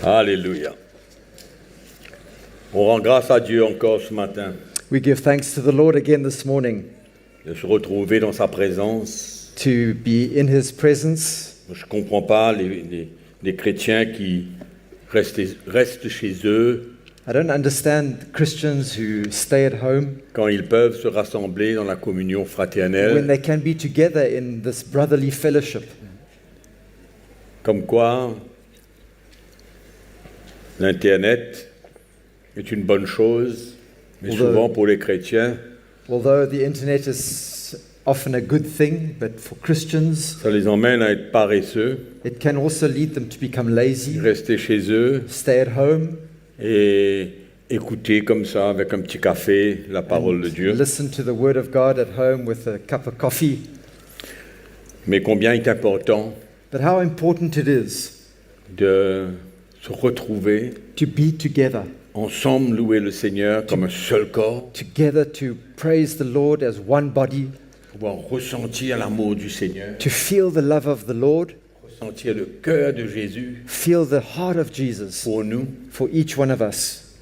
Alléluia. On rend grâce à Dieu encore ce matin We give thanks to the Lord again this morning de se retrouver dans sa présence. to be in His presence. Je ne comprends pas les chrétiens qui restent chez eux I don't understand Christians who stay at home quand ils peuvent se rassembler dans la communion when fraternelle. they can be together in this brotherly fellowship. Comme quoi, l'Internet est une bonne chose, mais Although- souvent pour les chrétiens, Although the internet is often a good thing, but for Christians, ça les emmène à être paresseux, it can also lead them to become lazy, rester chez eux stay at home, et écouter comme ça, avec un petit café, la parole de Dieu. listen to the Word of God at home with a cup of coffee. Mais combien est important But how important it is de se retrouver to be together, ensemble, louer le Seigneur comme un seul corps, together to praise the Lord as one body, pouvoir ressentir l'amour du Seigneur, to feel the love of the Lord, ressentir le cœur de Jésus feel the heart of Jesus pour nous for each one of us,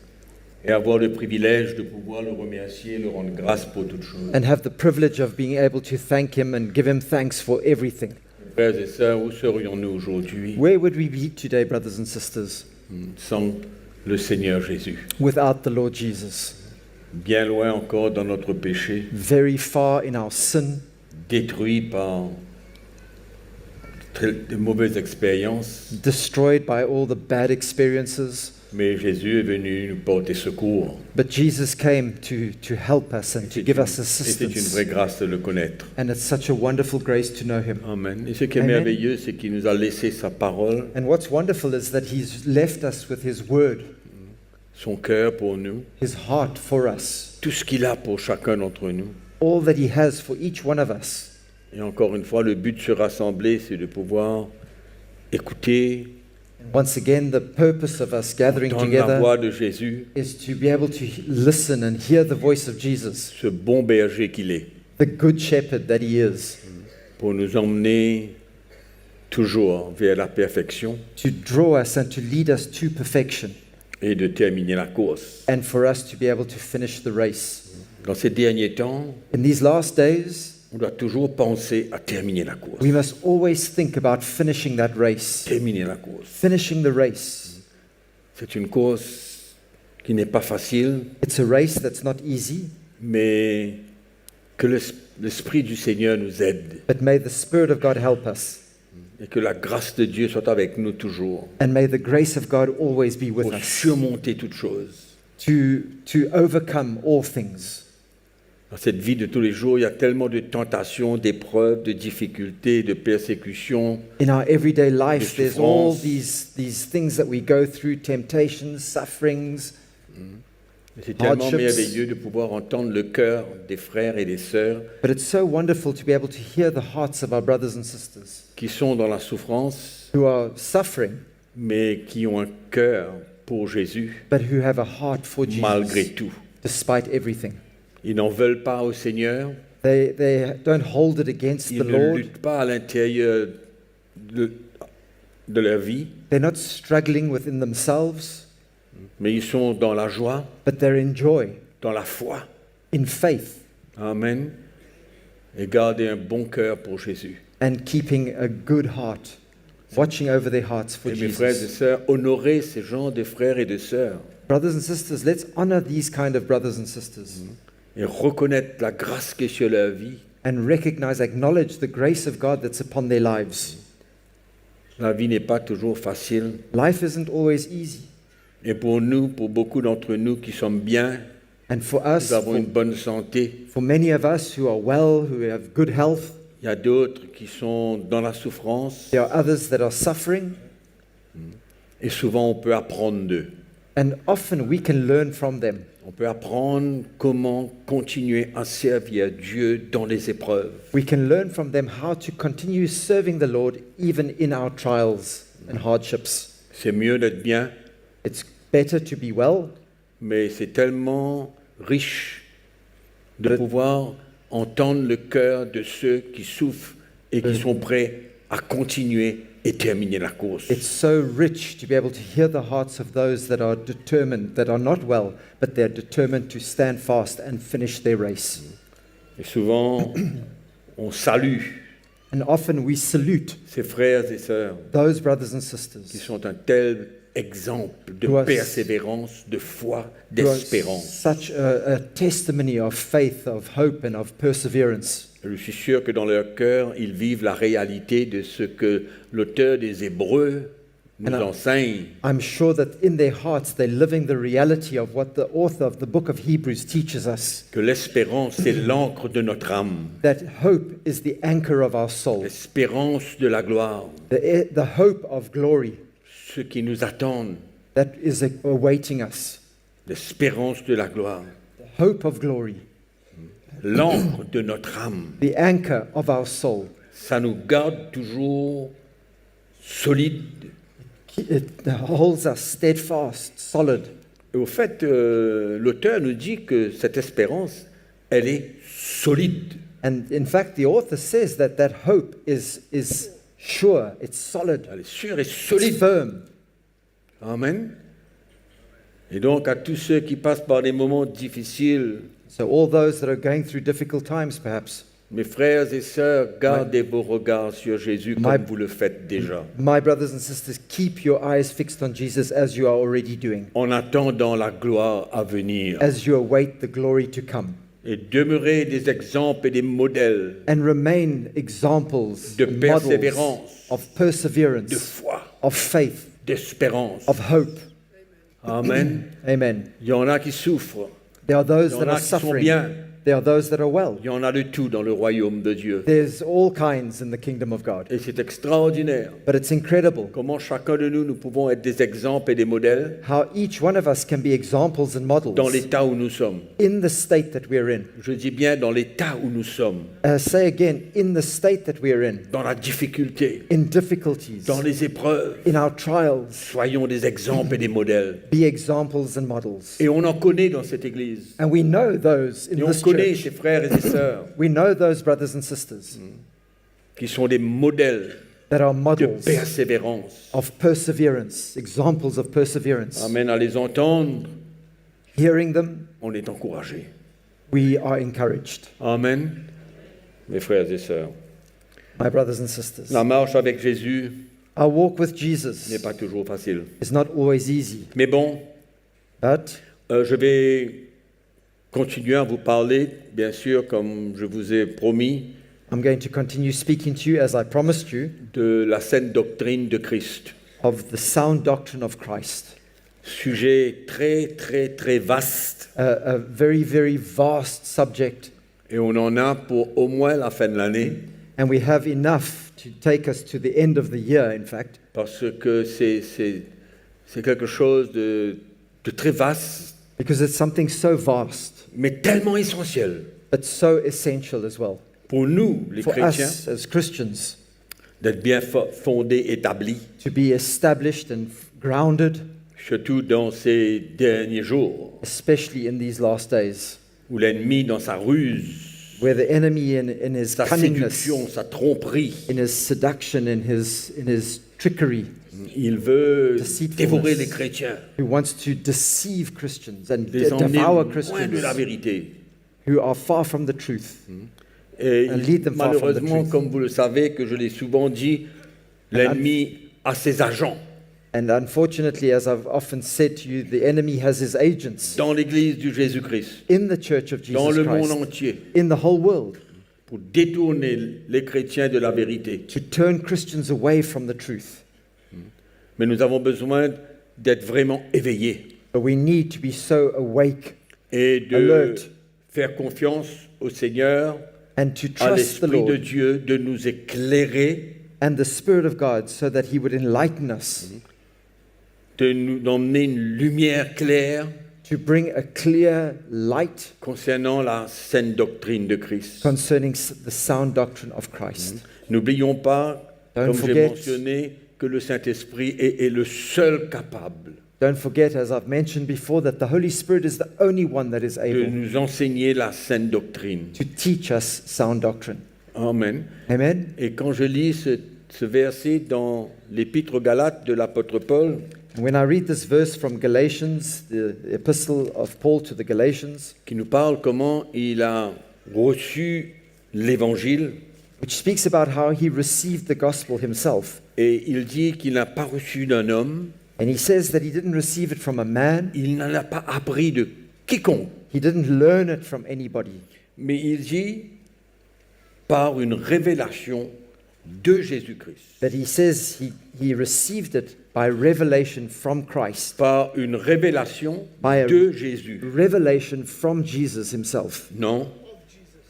et avoir le privilège de pouvoir le remercier, le rendre grâce pour toutes choses. and have the privilege of being able to thank Him and give Him thanks for everything. Frères et sœurs, où serions-nous aujourd'hui Where would we be today, brothers and sisters, sans le Seigneur Jésus? without the Lord Jesus? Bien loin encore dans notre péché, Very far in our sin, détruit par de mauvaises expériences, destroyed by all the bad experiences. mais Jésus est venu nous porter secours. But Jesus came to help us and to Et give us c'est une assistance. vraie grâce de le connaître. And it's such a wonderful grace to know Him. Amen. Et ce qui est Amen. merveilleux, c'est qu'il nous a laissé sa parole, And what's wonderful is that He's left us with His Word, son cœur pour nous, His heart for us, tout ce qu'il a pour chacun d'entre nous. all that He has for each one of us. Et encore une fois, le but de se rassembler, c'est de pouvoir écouter, Once again, the purpose of us gathering entendre la together voix de Jésus, is to be able to listen and hear the voice of Jesus, ce bon berger qu'il est, the good shepherd that He is, pour nous emmener toujours vers la perfection to draw us and to lead us to perfection, et de terminer la course. and for us to be able to finish the race. Dans ces derniers temps, In these last days, on doit toujours penser à terminer la course. we must always think about finishing that race. Terminer la course. Finishing the race. C'est une course qui n'est pas facile, It's a race that's not easy, mais que l'Esprit du Seigneur nous aide but may the Spirit of God help us, et que la grâce de Dieu soit avec nous toujours and may the grace of God always be with pour us surmonter toutes choses. to overcome all things. Dans cette vie de tous les jours, il y a tellement de tentations, d'épreuves, de difficultés, de persécutions. In our everyday life, De there's all souffrance. these things that we go through, temptations, sufferings. Et c'est tellement Hardships. merveilleux de pouvoir entendre le cœur des frères et des sœurs But it's so wonderful to be able to hear the hearts of our brothers and sisters qui sont dans la souffrance, who are suffering, mais qui ont un cœur pour Jésus but who have a heart for malgré Jesus, tout. despite everything. Ils n'en veulent pas au Seigneur, They don't hold it against ils the ne Lord. luttent pas à l'intérieur de leur vie, They're not struggling within themselves, mais ils sont dans la joie, but they're in joy, dans la foi. in faith, Amen. Et garder un bon cœur pour Jésus. and keeping a good heart, watching over their hearts for Et mes frères et Jesus. sœurs, honorez ces gens de frères et de sœurs Brothers and sisters, let's honor these kind of brothers and sisters et reconnaître la grâce qui est sur leur vie. and recognize, acknowledge the grace of God that's upon their lives. La vie n'est pas toujours facile. Life isn't always easy. Et pour nous, pour beaucoup d'entre nous qui sommes bien, And for us, nous avons une bonne santé, for many of us who are well, who have good health, il y a d'autres qui sont dans la souffrance there are others that are suffering, et souvent on peut apprendre d'eux. and often we can learn from them. On peut apprendre comment continuer à servir Dieu dans les épreuves. We can learn from them how to continue serving the Lord even in our trials and hardships. C'est mieux d'être bien, It's better to be well, mais c'est tellement riche de pouvoir entendre le cœur de ceux qui souffrent et qui sont prêts à continuer et terminer la course. It's so rich to be able to hear the hearts of those that are determined, that are not well, but they're determined to stand fast and finish their race. Et souvent, on salue And often we salute ces frères et sœurs those brothers and qui sisters sont un tel exemple de Who are- persévérance, de foi, who are d'espérance. such a testimony of faith, of hope, and of perseverance. Je suis sûr que dans leur cœur, ils vivent la réalité de ce que l'auteur des Hébreux nous And I- enseigne. I'm sure that in their hearts they're living the reality of what the author of the book of Hebrews teaches us. Que l'espérance, c'est l'encre de notre âme. That hope is the anchor of our soul, L'espérance de la gloire. the hope of glory Ceux qui nous attendent. that is awaiting us. L'espérance de la gloire. The hope of glory, L'encre de notre âme. the anchor of our soul. Ça nous garde toujours solides. It holds us steadfast, solid. Et au fait, l'auteur nous dit que cette espérance, elle est solide. And in fact, the author says that that hope is sure, it's solid, Elle est sûre et it's solide. firm. Amen. Et donc, à tous ceux qui passent par des moments difficiles, So all those that are going through difficult times, perhaps, mes frères et sœurs, gardez vos regards sur Jésus My- comme vous le faites déjà. my brothers and sisters, keep your eyes fixed on Jesus as you are already doing, En attendant la gloire à venir. as you await the glory to come. Et demeurez des exemples et des modèles And remain examples, de and models persévérance, of de perseverance, foi, of faith, d'espérance. of hope. Amen. Amen. Il y en a qui souffrent. There are those Il y that en a are qui sont suffering. bien. There are those that are well. Il y en a de tout dans le royaume de Dieu. There's all kinds in the kingdom of God. Et c'est extraordinaire But it's incredible comment chacun de nous pouvons être des exemples et des modèles how each one of us can be examples and dans models l'état où nous sommes. in the state that we're in. Je dis bien dans l'état où nous sommes, Say again, in the state that we're in, dans la difficulté, in difficulties, dans les épreuves. in our trials, Soyons des exemples et des modèles. be examples and models. Et on en connaît dans cette église. And we know those in Et on this connaît church. ces frères et ces sœurs We know those brothers and sisters qui sont des modèles that are de models persévérance. of perseverance, examples of perseverance. Amen. À les entendre, Hearing them, on est encouragé. we are encouraged. Amen. Mes frères et sœurs, My brothers and sisters, la marche avec Jésus our walk with Jesus n'est pas toujours facile. is not always easy, Mais bon, but je vais continuer à vous parler, bien sûr, comme je vous ai promis, I'm going to continue speaking to you as I promised you de la saine doctrine de Christ. of the sound doctrine of Christ. Sujet très, très, très vaste. A very, very vast subject, Et on en a pour au moins la fin de l'année, and we have enough to take us to the end of the year, in fact, parce que c'est quelque chose de très vaste, because it's something so vast, mais tellement essentiel but so essential as well. pour nous, les For chrétiens, us as Christians, d'être bien fondés, établis, to be established and grounded, surtout dans ces derniers jours, especially in these last days, où l'ennemi, dans sa ruse, where the enemy in his sa cunningness, séduction, sa tromperie, in his seduction, in his trickery, il veut Deceitfulness. dévorer les chrétiens, who wants to deceive Christians and les emmener devour loin de Christians la vérité. who are far from the truth. Et And lead them far from the malheureusement, truth. comme vous le savez, que je l'ai souvent dit, l'ennemi a ses agents And unfortunately, as I've often said to you, the enemy has his agents dans l'Église du Jésus-Christ, in the church of dans Jesus le monde Christ, entier, in the whole world, pour détourner les chrétiens de la vérité. to turn Christians away from the truth. Mais nous avons besoin d'être vraiment éveillés But we need to be so awake et de Alert. faire confiance au Seigneur, and to à trust the l'Esprit de Lord Dieu, de nous éclairer, and the Spirit of God so that He would enlighten us, d'emmener une lumière claire to bring a clear light concernant la saine doctrine de Christ. concerning the sound doctrine of Christ. N'oublions pas, Don't comme j'ai forget. mentionné, que le Saint-Esprit est le seul capable Don't forget, as I've mentioned before, that the Holy Spirit is the only one that is de able nous enseigner la saine doctrine. to teach us sound doctrine. Amen. Amen? Et quand je lis ce verset dans l'épître aux Galates de l'apôtre Paul, And when I read this verse from Galatians, the epistle of Paul to the Galatians, qui nous parle comment il a reçu l'évangile, which speaks about how he received the gospel himself, et il dit qu'il n'a pas reçu d'un homme, and he says that he didn't receive it from a man, il n'en a pas appris de quiconque, he didn't learn it from anybody, mais il dit par une révélation de Jésus-Christ, but he says he received it by revelation from Christ, par une révélation By a- de Jésus. revelation from Jesus himself, Non,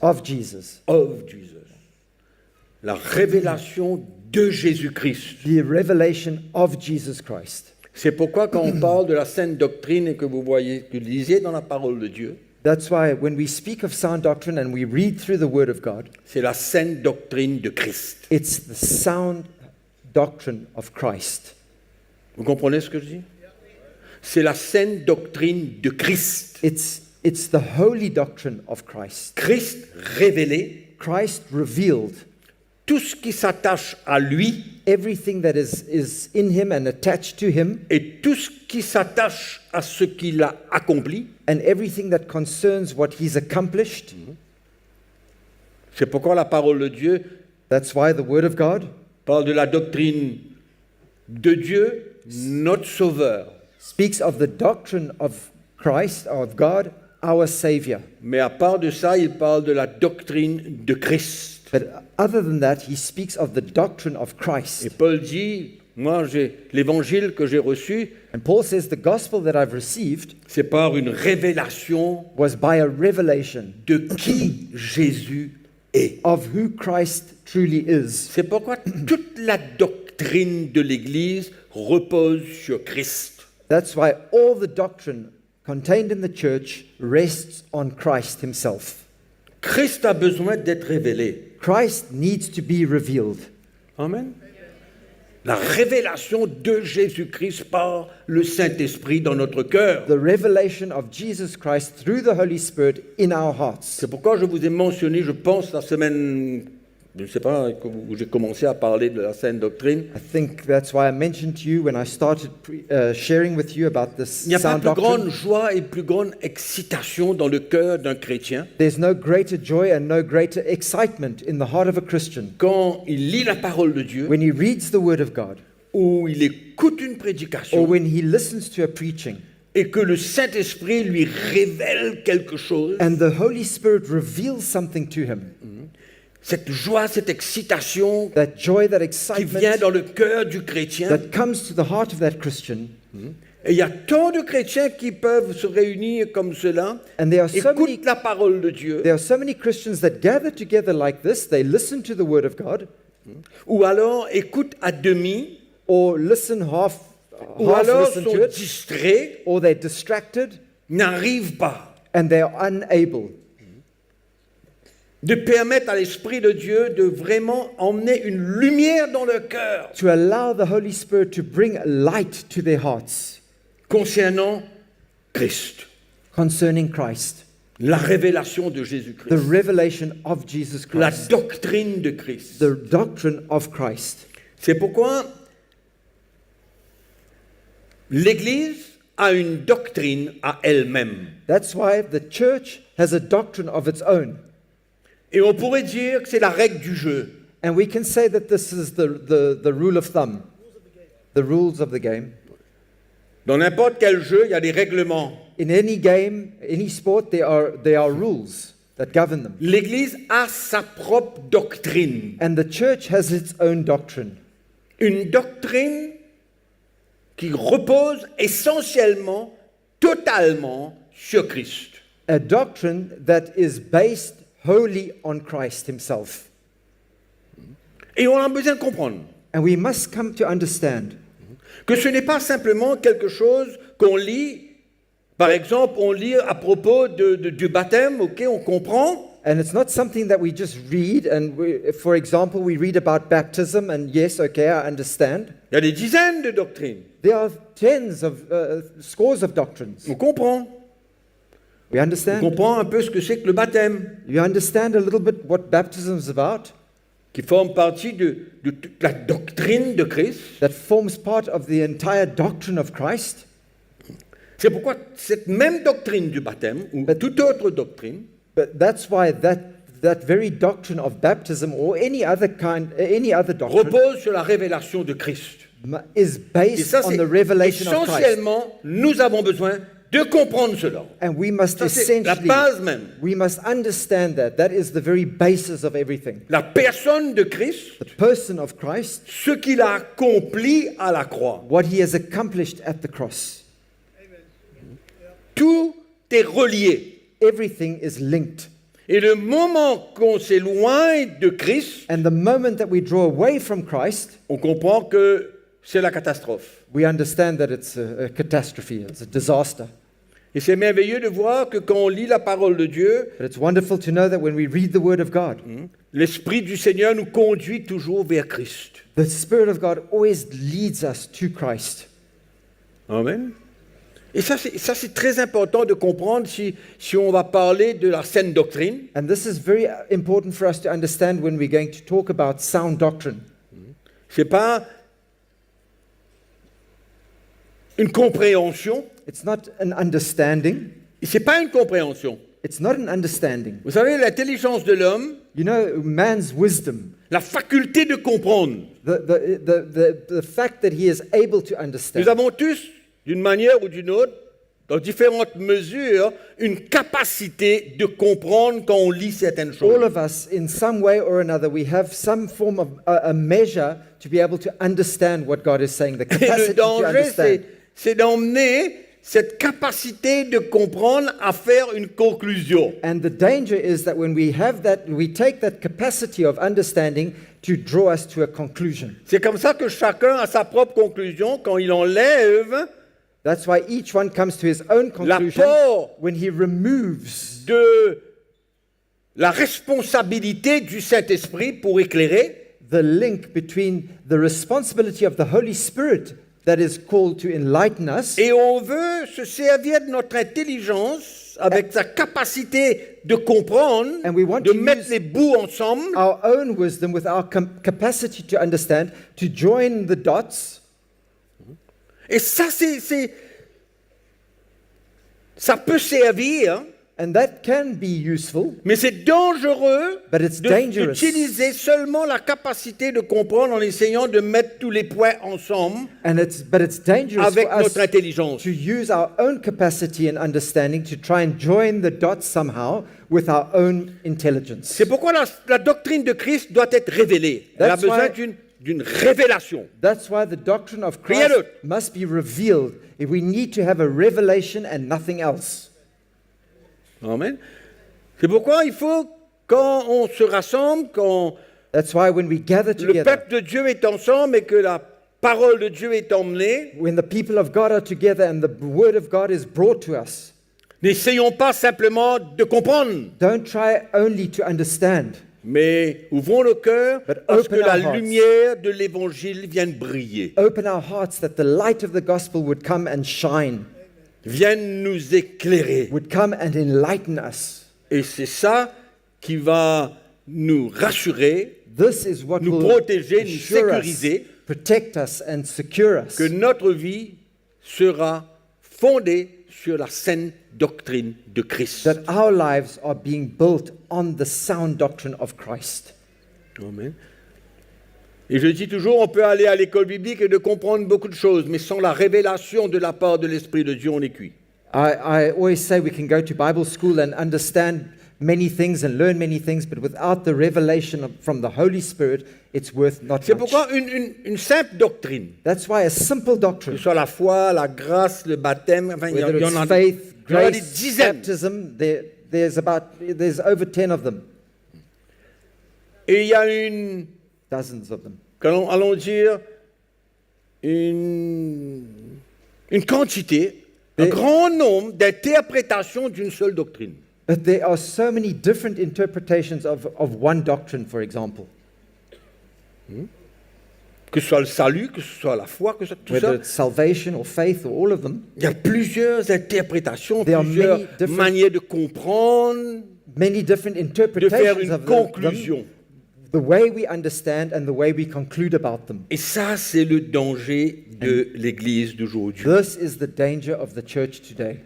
of Jesus, of Jesus. La révélation de Jésus-Christ. the revelation of Jesus Christ. C'est pourquoi quand on parle de la sainte doctrine et que vous voyez, que vous lisez dans la parole de Dieu, That's why when we speak of sound doctrine and we read through the Word of God, c'est la sainte doctrine de Christ. it's the sound doctrine of Christ. Vous comprenez ce que je dis? C'est la sainte doctrine de Christ. It's the holy doctrine of Christ. Christ révélé, Christ revealed tout ce qui s'attache à lui everything that is in him and attached to him, et tout ce qui s'attache à ce qu'il a accompli. and everything that concerns what he's accomplished. C'est pourquoi la parole de Dieu That's why the Word of God parle de la doctrine de Dieu, notre Sauveur. speaks of the doctrine of Christ, of God, our Savior. Mais à part de ça, il parle de la doctrine de Christ. But other than that, he speaks of the doctrine of Et Christ. Paul dit, moi, l'évangile que j'ai reçu, And Paul says the gospel that I've received c'est par une révélation was by a revelation de qui Jésus est. of who Christ truly is. C'est pourquoi toute la doctrine de l'Église repose sur Christ. That's why all the doctrine contained in the church rests on Christ himself. Christ a besoin d'être révélé. Christ needs to be revealed. Amen. La révélation de Jésus-Christ par le Saint-Esprit dans notre cœur. The revelation of Jesus Christ through the Holy Spirit in our hearts. C'est pourquoi je vous ai mentionné, je pense, la semaine, je ne sais pas, où j'ai commencé à parler de la sainte doctrine. I think that's why I mentioned to you when I started sharing with you about this Il n'y a pas sound plus grande doctrine. joie et plus grande excitation dans le cœur d'un chrétien There's no greater joy and no greater excitement in the heart of a Christian quand il lit la parole de Dieu when he reads the Word of God ou il écoute une or prédication when he listens to a preaching et que le Saint-Esprit lui révèle quelque chose. and the Holy Spirit reveals something to him. Cette joie, cette excitation That joy, that qui vient excitement dans le cœur du chrétien. that comes to the heart of that Christian. Et il y a tant de chrétiens qui peuvent se réunir comme cela, And there are so many écoutent la parole de Dieu, There are so many Christians that gather together like this. They listen to the Word of God, ou alors écoutent à demi, or listen half ou alors listen sont to it, distraits, or they're distracted n'arrivent pas and they're unable de permettre à l'Esprit de Dieu de vraiment emmener une lumière dans leur cœur to allow the Holy Spirit to bring light to their hearts concernant Christ, concerning Christ, la révélation de the Jésus-Christ, revelation of Jesus la Christ, doctrine de Christ. the doctrine of Christ. C'est pourquoi l'Église a une doctrine à elle-même. That's why the church has a doctrine of its own. Et on pourrait dire que c'est la règle du jeu. And we can say that this is the rule of thumb, the rules of the game. Dans n'importe quel jeu, il y a des règlements. In any game, any sport, there are rules that govern them. L'Église a sa propre doctrine. And the church has its own doctrine. Une doctrine qui repose essentiellement, totalement sur Christ. A doctrine that is based wholly on Christ himself. Et on a besoin de comprendre And we must come to understand que ce n'est pas simplement quelque chose qu'on lit. Par exemple, on lit à propos du baptême, ok, on comprend. and it's not something that we just read and for example we read about baptism and yes, okay, I understand. Il y a des dizaines de doctrines. There are tens of scores of doctrines. On comprend. We On understand. comprend un peu ce que c'est que le baptême. You understand a little bit what baptism is about. qui forment partie de toute la doctrine de Christ. that forms part of the entire doctrine of Christ. C'est pourquoi cette même doctrine du baptême, ou toute autre doctrine, But that's why that very doctrine of baptism or any other doctrine repose sur la révélation de Christ. is Et based ça, on c'est the revelation of Christ. essentiellement, nous avons besoin de comprendre cela. And we must Ça, c'est la essentially, base même. we must understand that. That is the very basis of everything. La personne de Christ, The person of Christ, ce qu'il a accompli à la croix. what he has accomplished at the cross. Tout est relié. Everything is linked. Et le moment qu'on s'éloigne de Christ, And the moment that we draw away from Christ, on comprend que c'est la catastrophe. we understand that it's a catastrophe, it's a disaster. Et c'est merveilleux de voir que quand on lit la parole de Dieu, But it's wonderful to know that when we read the Word of God, l'Esprit du Seigneur nous conduit toujours vers Christ. the Spirit of God always leads us to Christ. Amen. Et ça, c'est très important de comprendre si on va parler de la saine doctrine. And this is very important for us to understand when we're going to talk about sound doctrine. C'est pas une compréhension. It's not an understanding. C'est pas une compréhension. It's not an understanding. Vous savez, l'intelligence de l'homme, You know, man's wisdom, la faculté de comprendre. the fact that he is able to Nous understand. avons tous, d'une manière ou d'une autre, dans différentes mesures, une capacité de comprendre quand on lit certaines choses. All of us, in some way or another, we have some form of a measure to be able to understand what God is saying, the Et capacity le to danger, understand. c'est d'emmener cette capacité de comprendre à faire une conclusion. And the danger is that when we have that, we take that capacity of understanding to draw us to a conclusion. C'est comme ça que chacun a sa propre conclusion quand il enlève That's why each one comes to his own conclusion l'apport when he removes de la responsabilité du Saint-Esprit pour éclairer the link between the responsibility of the Holy Spirit that is called to enlighten us, et on veut se servir de notre intelligence avec sa capacité de comprendre, And we want de to mettre use les bouts ensemble. our own wisdom with our capacity to understand, to join the dots. Et ça, ça peut servir, And that can be useful, mais c'est dangereux but it's dangerous. d'utiliser seulement la capacité de comprendre en essayant de mettre tous les points ensemble But it's dangerous avec for us notre intelligence. to use our own capacity and understanding to try and join the dots somehow with our own intelligence. C'est pourquoi la doctrine de Christ doit être révélée. Elle a That's besoin why- d'une révélation. That's why the doctrine of Rien Christ d'autre. must be revealed. If we need to have a revelation and nothing else. Amen. C'est pourquoi il faut, quand on se rassemble, quand That's why when we gather le together, peuple de Dieu est ensemble et que la parole de Dieu est emmenée, when the people of God are together and the word of God is brought to us, n'essayons pas simplement de comprendre, don't try only to understand, mais ouvrons le cœur But parce que open la our hearts. lumière de l'évangile vienne briller, open our hearts that the light of the gospel would come and shine, vienne nous éclairer. would come and enlighten us. Et c'est ça qui va nous rassurer, This is what nous will protéger, nous assure us, sécuriser protect us and secure us. que notre vie sera fondée sur la saine doctrine de Christ. That our lives are being built on the sound doctrine of Christ. Amen. Et je dis toujours, on peut aller à l'école biblique et de comprendre beaucoup de choses, mais sans la révélation de la part de l'Esprit de Dieu, on est cuit. I always say we can go to Bible school and understand many things and learn many things, but without the revelation from the Holy Spirit, it's worth not C'est much. pourquoi une simple doctrine, That's why a simple que doctrine, ce soit la foi, la grâce, le baptême, enfin, il y whether en it's a, faith, il y en a des grace, dizaines. baptism, there's over 10 of them, Et il y a une, dozens of them. allons dire, une quantité, un grand nombre d'interprétations d'une seule doctrine. But there are so many different interpretations of one doctrine, for example. Que ce soit le salut, que ce soit la foi, que ce soit tout Whether ça. it's salvation or faith or all of them, Il y a plusieurs interprétations, There are plusieurs many different- manières de comprendre, many different de faire interpretations une of them, conclusion. the way we understand and the way we conclude about them. Et ça, c'est le danger de l'Église d'aujourd'hui. This is the danger of the church today.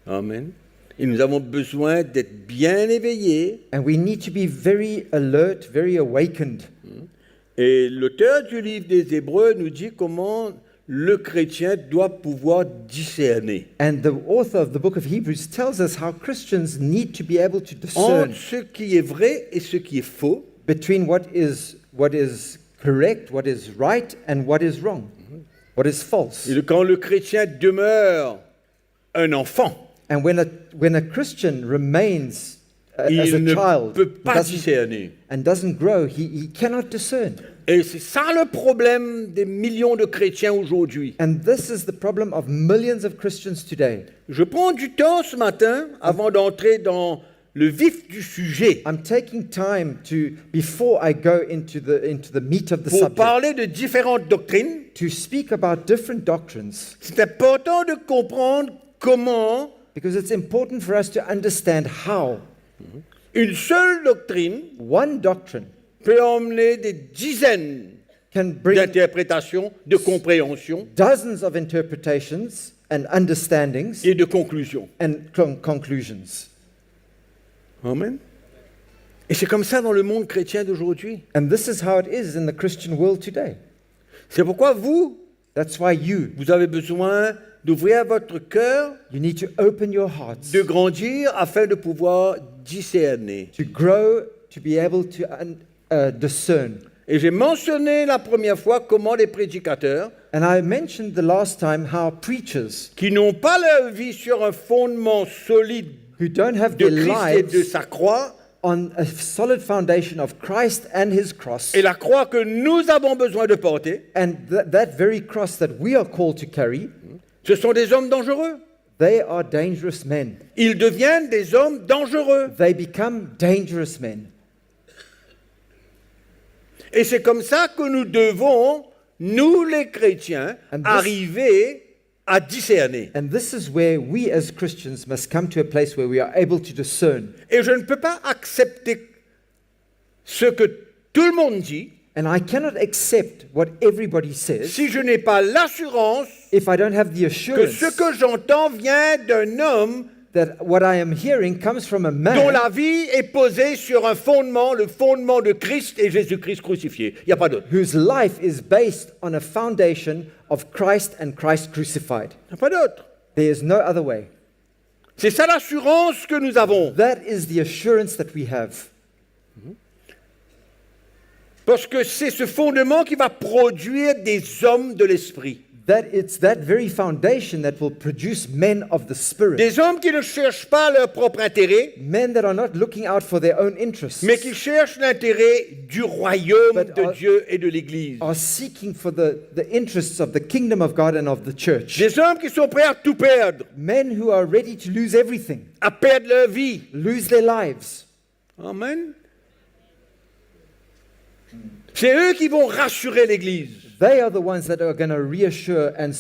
Amen. Et nous avons besoin d'être bien éveillés. And we need to be very alert, very awakened. Et l'auteur du livre des Hébreux nous dit comment le chrétien doit pouvoir discerner And the author of the book of Hebrews tells us how Christians need to be able to entre discern ce qui est vrai et ce qui est faux, between what is correct, what is right, and what is wrong, what is false. et quand le chrétien demeure un enfant, And when a Christian remains as a il ne child peut pas discerner. and doesn't grow, he cannot discern. Et c'est ça le problème des millions de chrétiens aujourd'hui. And this is the problem of millions of Christians today. Je prends du temps ce matin avant d'entrer dans le vif du sujet I'm taking time before I go into the meat of the pour subject, parler de différentes doctrines. to speak about different doctrines, C'est important de comprendre comment because it's important for us to understand how une seule doctrine one doctrine peut emmener des dizaines can bring d'interprétations, de compréhensions dozens of interpretations and understandings et de conclusions. and conclusions. Amen. Et c'est comme ça dans le monde chrétien d'aujourd'hui. And this is how it is in the Christian world today. C'est pourquoi That's why vous avez besoin d'ouvrir votre cœur, you need to open your hearts de grandir afin de pouvoir discerner. to grow, to be able to discern. Et j'ai mentionné la première fois comment les prédicateurs And I mentioned the last time how preachers qui n'ont pas leur vie sur un fondement solide who don't have de their Christ et de lives sa croix, on a solid foundation of Christ and his cross, et la croix que nous avons besoin de porter, and that very cross that we are called to carry, ce sont des hommes dangereux. they are dangerous men. Ils deviennent des hommes dangereux. They become dangerous men. Et c'est comme ça que nous devons, nous les chrétiens, And this- arriver à discerner. And this is where we as Christians must come to a place where we are able to discern. Et je ne peux pas accepter ce que tout le monde dit And I cannot accept what everybody says si je n'ai pas l'assurance if I don't have the que assurance ce que j'entends vient d'un homme that what I am hearing comes from a dont man la vie est posée sur un fondement, le fondement de Christ et Jésus-Christ crucifié. Il n'y a pas d'autre. whose life is based on a foundation of Christ and Christ crucified. Il n'y a pas d'autre. There is no other way. C'est ça l'assurance que nous avons. That is the assurance that we have. Parce que c'est ce fondement qui va produire des hommes de l'esprit. That it's that very foundation that will produce men of the Spirit. Des hommes qui ne cherchent pas leur propre intérêt, Men that are not looking out for their own interests, mais qui cherchent l'intérêt du royaume But de are- Dieu et de l'Église. are seeking for the interests of the kingdom of God and of the church. Des hommes qui sont prêts à tout perdre, Men who are ready to lose everything, à perdre leur vie. lose their lives. Amen. C'est eux qui vont rassurer l'Église. They are the ones that are going to reassure and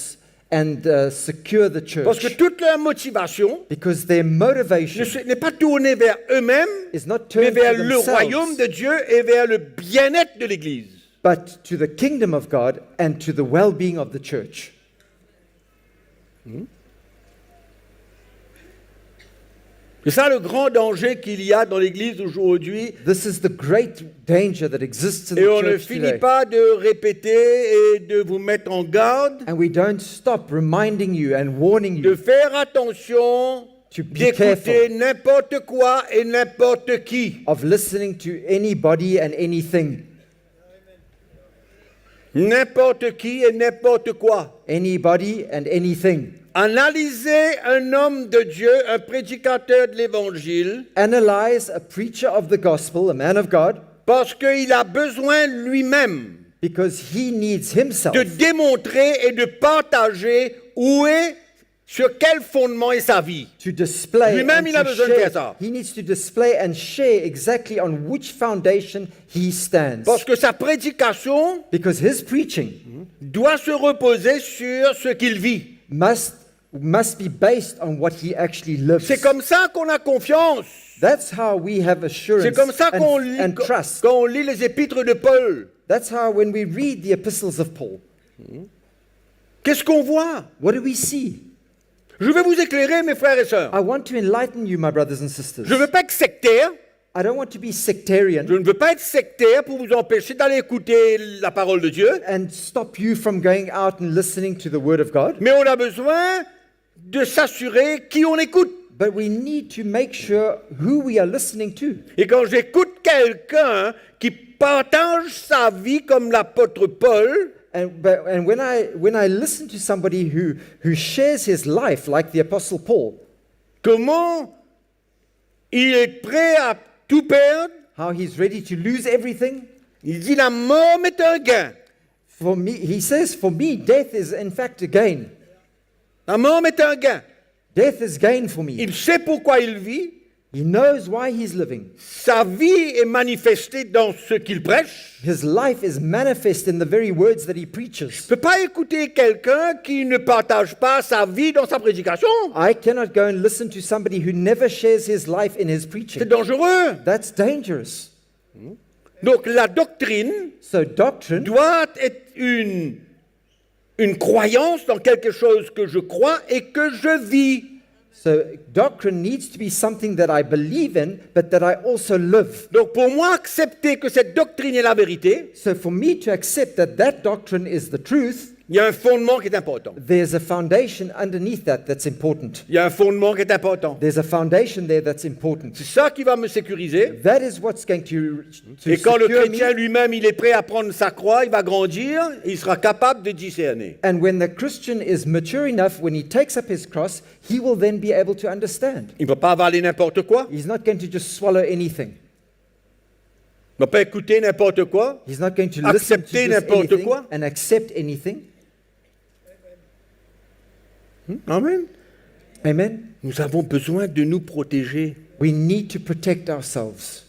secure the Parce que church, toute leur motivation because their motivation n'est pas tournée vers eux-mêmes, is not mais turned vers to le royaume themselves, de Dieu et vers le bien-être de l'Église. but to the kingdom of God and to the well-being of the church. C'est ça le grand danger qu'il y a dans l'Église aujourd'hui. This is the great danger that exists in Et the on ne church finit today. pas de répéter et de vous mettre en garde, And we don't stop reminding you and warning de you faire attention, to be d'écouter careful n'importe quoi et n'importe qui. of listening to anybody and anything. N'importe qui et n'importe quoi. Anybody and anything. Analysez un homme de Dieu, un prédicateur de l'Évangile, Analyze a preacher of the gospel, a man of God, parce qu'il a besoin lui-même because he needs himself de démontrer et de partager où est, sur quel fondement est sa vie. to display Lui-même, and il a to besoin de share. faire ça. He needs to display and share exactly on which foundation he stands. Parce que sa prédication Because his preaching doit se reposer sur ce qu'il vit. must must be based on what he actually lives. C'est comme ça qu'on a confiance. That's how we have assurance C'est comme ça qu'on lit, and trust. quand on lit les épîtres de Paul. That's how when we read the epistles of Paul, Qu'est-ce qu'on voit? what do we see? Je vais vous éclairer, mes frères et sœurs. I want to enlighten you, my brothers and sisters. Je ne veux pas être sectaire. I don't want to be sectarian Je ne veux pas être sectaire pour vous empêcher d'aller écouter la parole de Dieu. and stop you from going out and listening to the Word of God. Mais on a besoin de s'assurer qui on écoute. But we need to make sure who we are listening to. Et quand j'écoute quelqu'un qui partage sa vie comme l'apôtre Paul, And when I listen to somebody who shares his life like the Apostle Paul, comment il est prêt à tout perdre, how he's ready to lose everything. il dit la mort m'est un gain. For me, he says, for me, death is in fact a gain. La mort m'est un gain. Death is gain for me. Il sait pourquoi il vit. He knows why he's living. Sa vie est manifestée dans ce qu'il prêche. His life is manifest in the very words that he Je preaches. ne peux pas écouter quelqu'un qui ne partage pas sa vie dans sa prédication. I cannot go and listen to somebody who never shares his life in his C'est preaching. dangereux. That's dangerous. Donc la doctrine So doctrine doit être une croyance dans quelque chose que je crois et que je vis. So doctrine needs to be something that I believe in, but that I also live. Donc pour moi, accepter que cette doctrine est la vérité, So for me to accept that that doctrine is the truth, il y a un fondement qui est important. there's a foundation underneath that that's important. Il y a un fondement qui est important. There's a foundation there that's important. C'est ça qui va me sécuriser. That is what's going to Et quand le secure me. chrétien lui-même, il est prêt à prendre sa croix, il va grandir, il sera capable de discerner. And when the Christian is mature enough, when he takes up his cross, he will then be able to understand. Il ne va pas avaler n'importe quoi. He's not going to just swallow anything. Il ne va pas écouter n'importe quoi. He's not going to listen to Accepter just n'importe anything quoi. and accept anything. Amen. Amen. Nous avons besoin de nous protéger. We need to protect ourselves.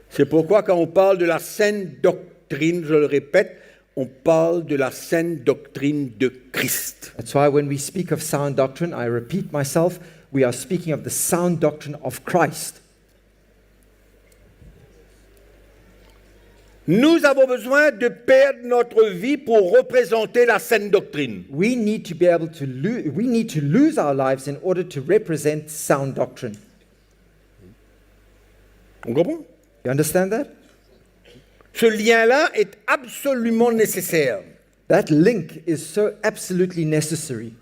C'est pourquoi quand on parle de la saine doctrine, je le répète, on parle de la saine doctrine de Christ. That's why when we speak of sound doctrine, I repeat myself, we are speaking of the sound doctrine of Christ. Nous avons besoin de perdre notre vie pour représenter la saine doctrine. We need to be able to lose our lives in order to represent sound doctrine. On comprend? You understand that? Ce lien-là est absolument nécessaire. That link is so absolutely necessary.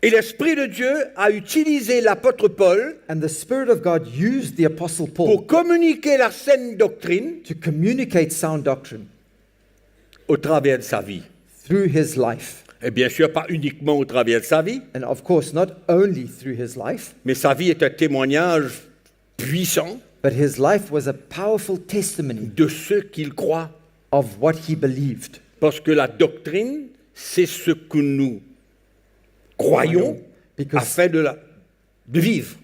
Et l'Esprit de Dieu a utilisé l'apôtre Paul And the Spirit of God used the Apostle pour Paul communiquer la saine doctrine to communicate sound doctrine au travers de sa vie. through his life. Et bien sûr, pas uniquement au travers de sa vie, And of course, not only through his life, mais sa vie est un témoignage puissant but his life was a powerful testimony de ce qu'il croit. of what he believed. Parce que la doctrine, c'est ce que nous croyons Because- afin de vivre.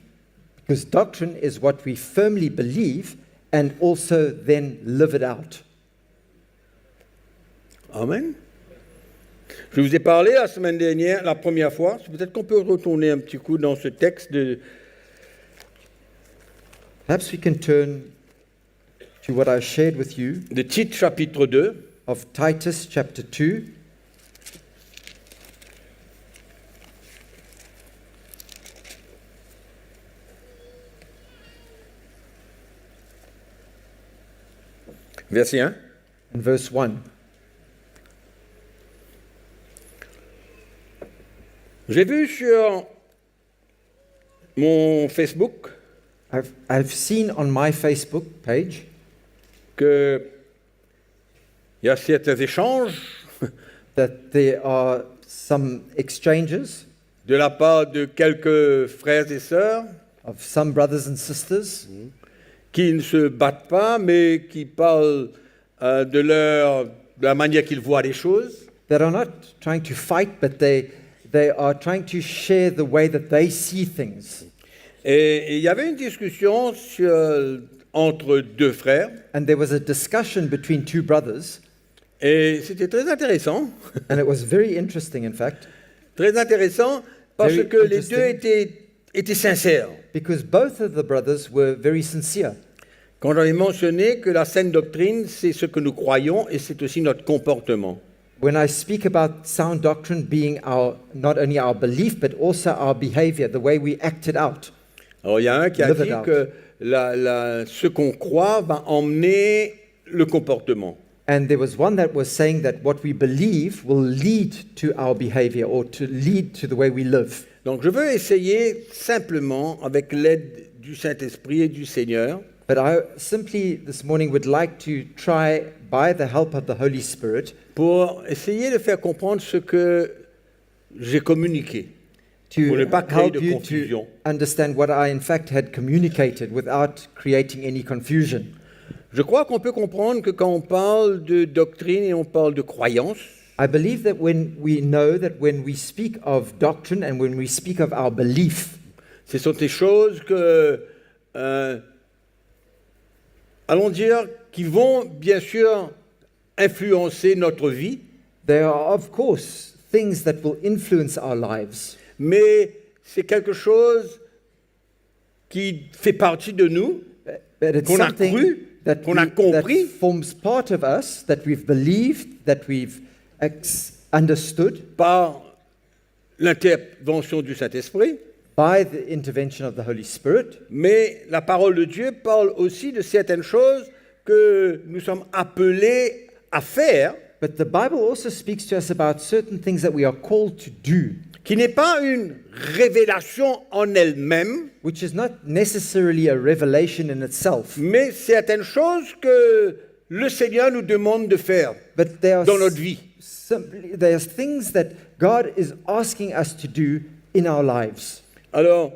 Because doctrine is what we firmly believe and also then live it out. Amen. Je vous ai parlé la semaine dernière, la première fois. Peut-être qu'on peut retourner un petit coup dans ce texte de Perhaps we can turn to what I shared with you Tite chapitre 2. of Titus chapter 2. Verset 1. And verse 1. J'ai vu sur mon Facebook I've seen on my Facebook page qu'il y a certains échanges that there are some exchanges de la part de quelques frères et sœurs of some brothers and sisters qui ne se battent pas, mais qui parlent de la manière qu'ils voient les choses. that are not trying to fight, but they are trying to share the way that they see things. Et il y avait une discussion entre deux frères, And there was a discussion between two brothers, Et c'était très intéressant, And it was very interesting, in fact, très intéressant, parce Very que les interesting. deux étaient sincères. because both of the brothers were very sincere. Quand j'avais mentionné que la saine doctrine, c'est ce que nous croyons et c'est aussi notre comportement. When I speak about sound doctrine being not only our belief, but also our behavior, the way we act it out. Alors il y a un qui a Live it dit out. que ce qu'on croit va emmener le comportement. And there was one that was saying that what we believe will lead to our behavior or to lead to the way we live. Donc je veux essayer simplement, avec l'aide du Saint-Esprit et du Seigneur, But I simply this morning would like to try, by the help of the Holy Spirit, pour essayer de faire comprendre ce que j'ai communiqué, to pour ne pas créer help de you confusion. to understand what I in fact had communicated without creating any confusion. Je crois qu'on peut comprendre que quand on parle de doctrine et on parle de croyance, I believe that when we speak of doctrine and when we speak of our belief, ce sont des choses que, allons dire, qui vont bien sûr influencer notre vie, there are of course things that will influence our lives, mais c'est quelque chose qui fait partie de nous, but it's qu'on a something cru, that, qu'on a that compris, forms part of us, that we've believed, that we've understood par l'intervention du Saint-Esprit. by the intervention of the Holy Spirit. Mais la parole de Dieu parle aussi de certaines choses que nous sommes appelés à faire, But the Bible also speaks to us about certain things that we are called to do, qui n'est pas une révélation en elle-même, which is not necessarily a revelation in itself, mais certaines choses que le Seigneur nous demande de faire but they are dans notre vie. there's things that God is asking us to do in our lives. Alors,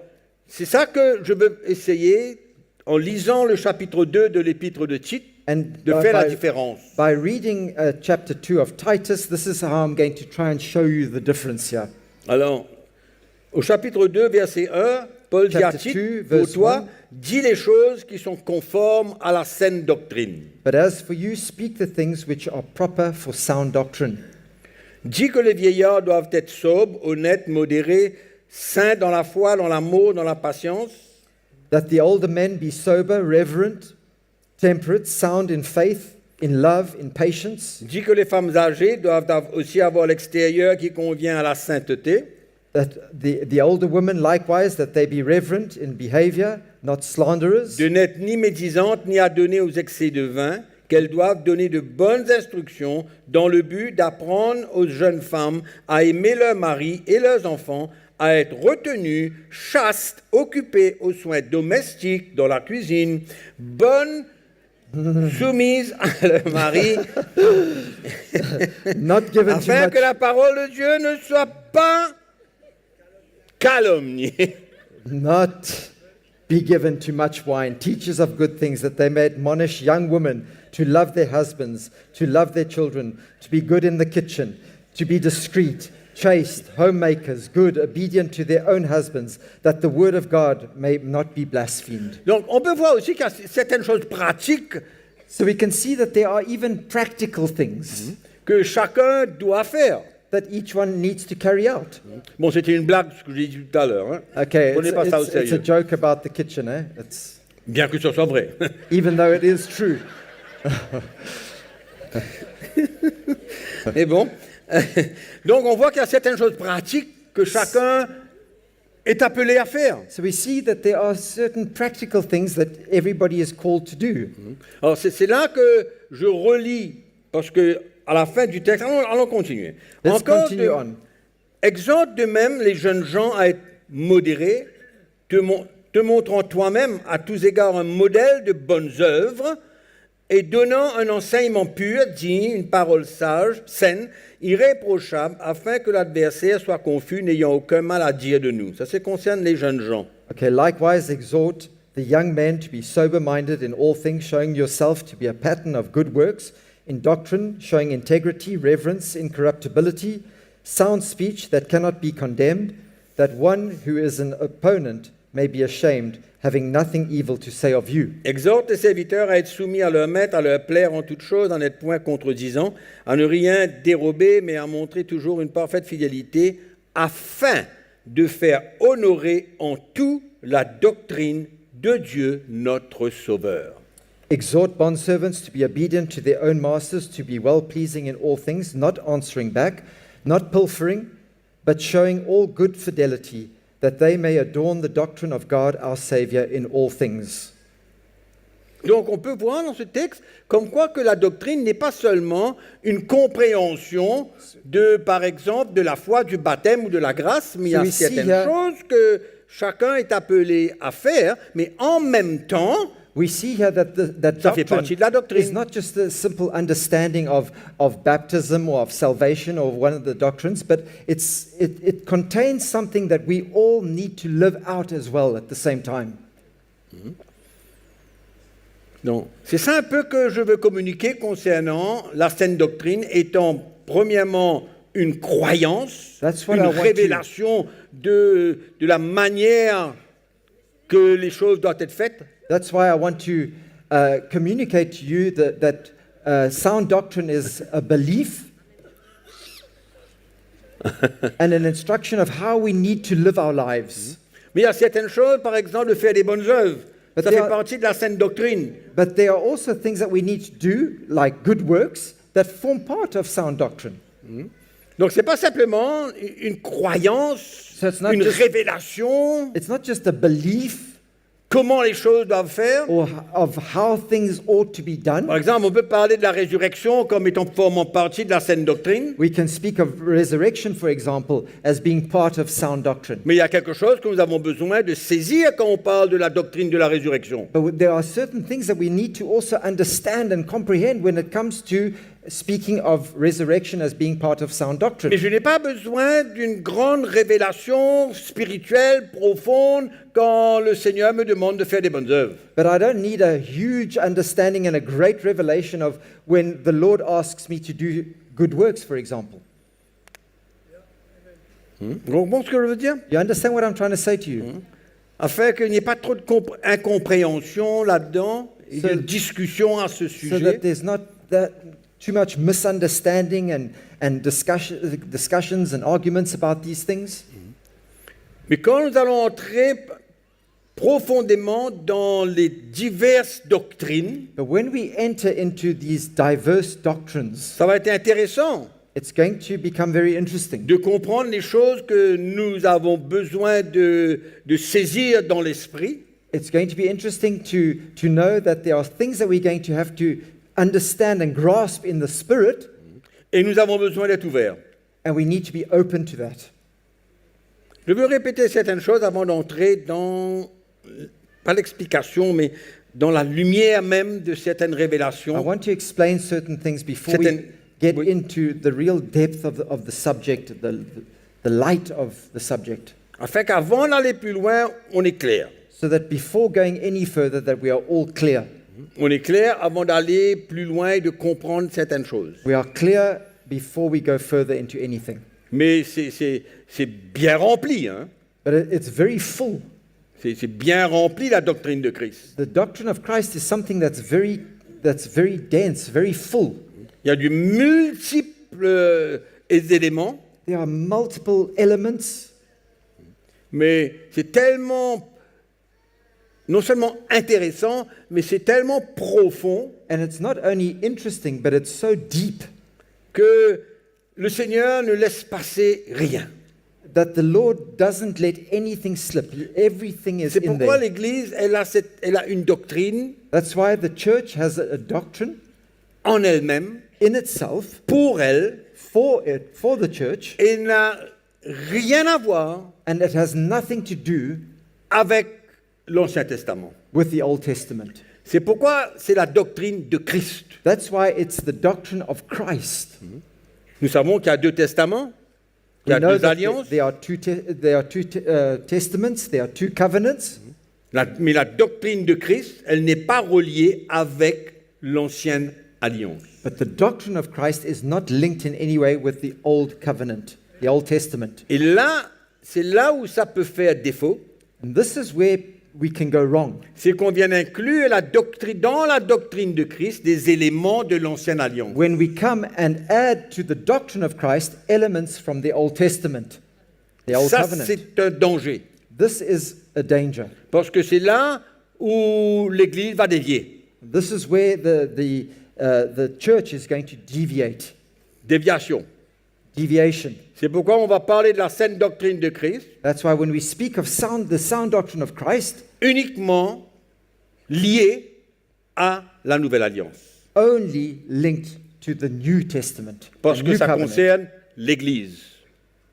c'est ça que je veux essayer, en lisant le chapitre 2 de l'épître de Tite, And de faire la différence. by reading chapter 2 of Titus, this is how I'm going to try and show you the difference here. Alors, au chapitre 2, verset 1, Paul dit à Chapter Tite, 2, pour verse toi, 1. dis les choses qui sont conformes à la saine doctrine. But as for you, speak the things which are proper for sound doctrine. Dis que les vieillards doivent être sobres, honnêtes, modérés, saints dans la foi, dans l'amour, dans la patience. That the older men be sober, reverent, temperate, sound in faith, in love, in patience. Dis que les femmes âgées doivent aussi avoir l'extérieur qui convient à la sainteté. That the older women likewise, that they be reverent in behavior, not slanderers, De n'être ni médisantes, ni adonnées aux excès de vin, qu'elles doivent donner de bonnes instructions dans le but d'apprendre aux jeunes femmes à aimer leur mari et leurs enfants, à être retenues, chastes, occupées aux soins domestiques dans la cuisine, bonnes, soumises à leur mari, not given too afin much, que la parole de Dieu ne soit pas calomniée. not be given too much wine, teachers of good things, that they may admonish young women to love their husbands, to love their children, to be good in the kitchen, to be discreet, chaste, homemakers, good, obedient to their own husbands, that the word of God may not be blasphemed. Donc on peut voir aussi qu'il y a certaines choses pratiques So we can see that there are even practical things que chacun doit faire. that each one needs to carry out. Bon, c'était une blague, ce que j'ai dit tout à l'heure. Hein. Okay, Prenez pas ça au it's a sérieux. joke about the kitchen, eh? It's, Bien que ce soit vrai. even though it is true. Mais bon. Donc on voit qu'il y a certaines choses pratiques que chacun est appelé à faire. So we see that there are certain practical things that everybody is called to do. Alors c'est là que je relis, parce que à la fin du texte, allons continuer. Let's Encore continue on. exhorte de même les jeunes gens à être modérés, te montrant toi-même à tous égards un modèle de bonnes œuvres et donnant un enseignement pur, digne, une parole sage, saine, irréprochable, afin que l'adversaire soit confus, n'ayant aucun mal à dire de nous. Ça concerne les jeunes gens. Okay, likewise exhort the young men to be sober-minded in all things, showing yourself to be a pattern of good works, in doctrine, showing integrity, reverence, incorruptibility, sound speech that cannot be condemned, that one who is an opponent may be ashamed, having nothing evil to say of you. Exhorte les serviteurs à être soumis à leur maître, à leur plaire en toutes choses, à n'être point contredisant, à ne rien dérober, mais à montrer toujours une parfaite fidélité, afin de faire honorer en tout la doctrine de Dieu, notre Sauveur. Exhort bondservants to be obedient to their own masters, to be well-pleasing in all things, not answering back, not pilfering, but showing all good fidelity, that they may adorn the doctrine of God our Saviour in all things. Donc on peut voir dans ce texte comme quoi que la doctrine n'est pas seulement une compréhension de, par exemple, de la foi, du baptême ou de la grâce, mais il y a certaines choses que chacun est appelé à faire, mais en même temps, We see here that that ça fait partie de la doctrine is doctrine. not just a simple understanding of baptism or of salvation or one of the doctrines, but it contains something that we all need to live out as well at the same time. Donc, c'est ça un peu que je veux communiquer concernant la saine doctrine, étant premièrement une croyance, That's what une I want to- révélation de la manière que les choses doivent être faites. That's why I want to communicate to you that sound doctrine is a belief and an instruction of how we need to live our lives. Mais il y a certaines choses, par exemple, de faire des bonnes œuvres. But Ça there fait are- partie de la saine doctrine. But there are also things that we need to do, like good works, that form part of sound doctrine. Donc, ce n'est pas simplement une croyance, So it's not une just- révélation, It's not just a belief comment les choses doivent faire. or of how things ought to be Par done. exemple, on peut parler de la résurrection comme étant formant partie de la saine doctrine, We can speak of resurrection, for example, as being part of sound doctrine. mais il y a quelque chose que nous avons besoin de saisir quand on parle de la doctrine de la résurrection. But there are certain things that we need to also understand and comprehend when it comes to speaking of resurrection as being part of sound Mais doctrine. je n'ai pas besoin d'une grande révélation spirituelle profonde quand le Seigneur me demande de faire des bonnes œuvres. But I don't need a huge understanding and a great revelation of when the Lord asks me to do good works, for example. Vous comprenez ce que je veux dire? You understand what I'm trying to say to you? Afin qu'il n'y ait pas trop de incompréhension là-dedans et de So- discussion à ce So sujet. that there's not that too much misunderstanding and discussions and arguments about these things. Mais quand nous allons entrer profondément dans les diverses doctrines, But when we enter into these diverse doctrines, ça va être intéressant it's going to become very interesting de comprendre les choses que nous avons besoin de saisir dans l'esprit. it's going to be interesting to know that there are things that we're going to have to understand and grasp in the spirit, Et nous avons besoin d'être ouverts. and we need to be open to that. Je veux répéter certaines choses avant d'entrer dans, pas l'explication, mais dans la lumière même de certaines I révélations. want to explain certain things before we Certain- get oui. into the real depth of the subject, the light of the subject, Afin qu'avant d'aller plus loin, on est clair. so that before going any further that we are all clear. On est clair avant d'aller plus loin et de comprendre certaines choses. We are clear before we go further into anything. Mais c'est bien rempli, hein? But it's very full. C'est bien rempli la doctrine de Christ. The doctrine of Christ is something that's very dense, very full. Il y a de multiples éléments, There are multiple elements, mais c'est tellement, non seulement intéressant, mais c'est tellement profond and it's not only interesting, but it's so deep que le Seigneur ne laisse passer rien. that the Lord doesn't let anything slip. Everything is C'est in pourquoi there. l'Église, elle a une doctrine That's why the church has a doctrine en elle-même, in itself pour elle, for the church, et n'a rien à voir and it has nothing to do avec l'Ancien Testament. with the Old Testament. C'est pourquoi c'est la doctrine de Christ. That's why it's the doctrine of Christ. Nous savons qu'il y a deux testaments, il y We a know deux that alliances, there are two testaments, there are two covenants, mais la doctrine de Christ, elle n'est pas reliée avec l'ancienne alliance. but the doctrine of Christ is not linked in any way with the Old Covenant, the Old Testament. Et là, c'est là où ça peut faire défaut, And this is where we can go wrong. C'est qu'on vient inclure dans la doctrine de Christ des éléments de l'ancienne alliance. When we come and add to the doctrine of Christ elements from the Old Testament, the Old Ça, Covenant. c'est un danger. This is a danger. Parce que c'est là où l'Église va dévier. This is where the church is going to deviate. Déviation. Deviation. C'est pourquoi on va parler de la saine doctrine de Christ That's why when we speak of the sound doctrine of Christ, uniquement liée à la nouvelle alliance. only linked to the New Testament, Parce the que New ça Covenant, concerne l'Église.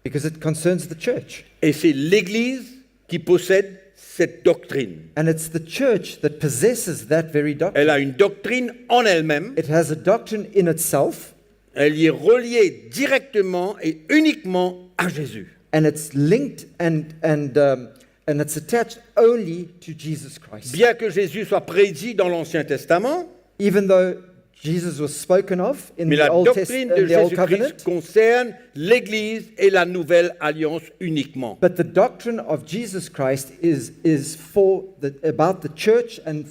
because it concerns the church. Et c'est l'Église qui possède cette doctrine. And it's the church that possesses that very doctrine. Elle a une doctrine en elle-même. It has a doctrine in itself, Elle y est reliée directement et uniquement à Jésus. and it's linked and it's attached only to Jesus Christ. Bien que Jésus soit prédit dans l'Ancien Testament, Even though Jesus was spoken of in mais the la Old doctrine de in the Old Jésus-Christ Covenant, concerne l'Église et la nouvelle alliance uniquement. but the doctrine of Jesus Christ is about the church and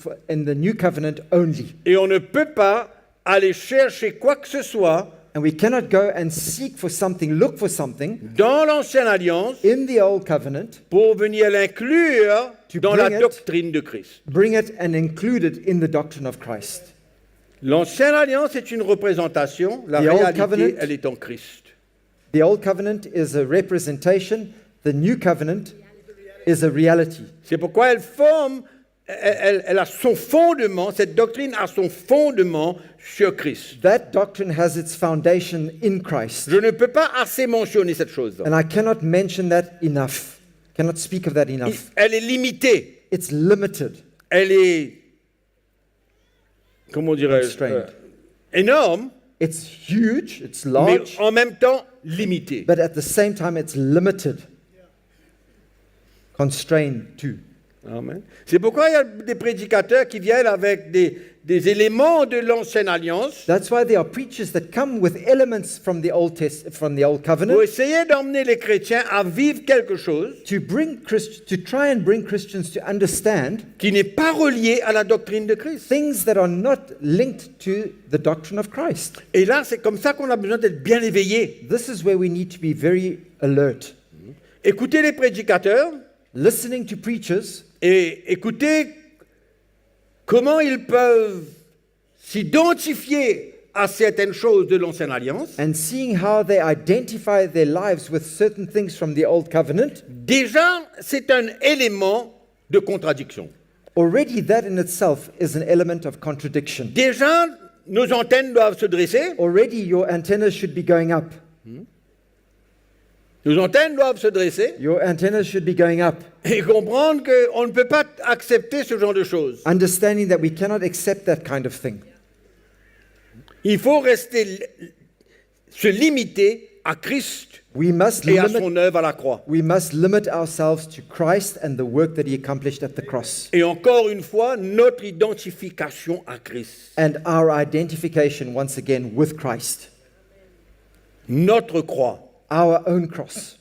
the New Covenant only. Et on ne peut pas aller chercher quoi que ce soit And we cannot go and seek for something, look for something dans l'Ancienne Alliance in the Old Covenant, pour venir l'inclure To dans la bring it- doctrine de Christ. bring it and include it in the doctrine of Christ. L'Ancienne Alliance est une représentation, la The Old réalité, Covenant- elle est en Christ. The Old Covenant is a representation, the New Covenant is a reality. C'est pourquoi elle a son fondement, cette doctrine a son fondement sur Christ. That doctrine has its foundation in Christ. Je ne peux pas assez mentionner cette chose. And I cannot mention that enough, cannot speak of that enough. Elle est limitée, It's limited. elle est, comment dirais-je, Constrained. énorme, It's huge, it's mais large, en même temps limitée. but at the same time it's limited. Constrained too. Amen. C'est pourquoi il y a des prédicateurs qui viennent avec des éléments de l'ancienne alliance That's why there are preachers that come with elements from the Old pour Covenant essayer d'emmener les chrétiens à vivre quelque chose to try and bring Christians to understand qui n'est pas relié à la doctrine de Christ. things that are not linked to the doctrine of Christ. Et là, c'est comme ça qu'on a besoin d'être bien éveillé. This is where we need to be very alert. Écoutez les prédicateurs Listening to preachers et écoutez comment ils peuvent s'identifier à certaines choses de l'ancienne alliance. and seeing how they identify their lives with certain things from the Old Covenant. Déjà, c'est un élément de contradiction. Already that in itself is an element of contradiction. Déjà, nos antennes doivent se dresser. Already your antennas should be going up. Nos antennes doivent se dresser Your antennas should be going up. et comprendre qu'on ne peut pas accepter ce genre de choses. Understanding that we cannot accept that kind of thing. Il faut se limiter à Christ We must et à limit, son œuvre à la croix. we must limit ourselves to Christ and the work that he accomplished at the cross. Et encore une fois, notre identification à Christ. And our identification once again with Christ. Notre croix. Our own cross.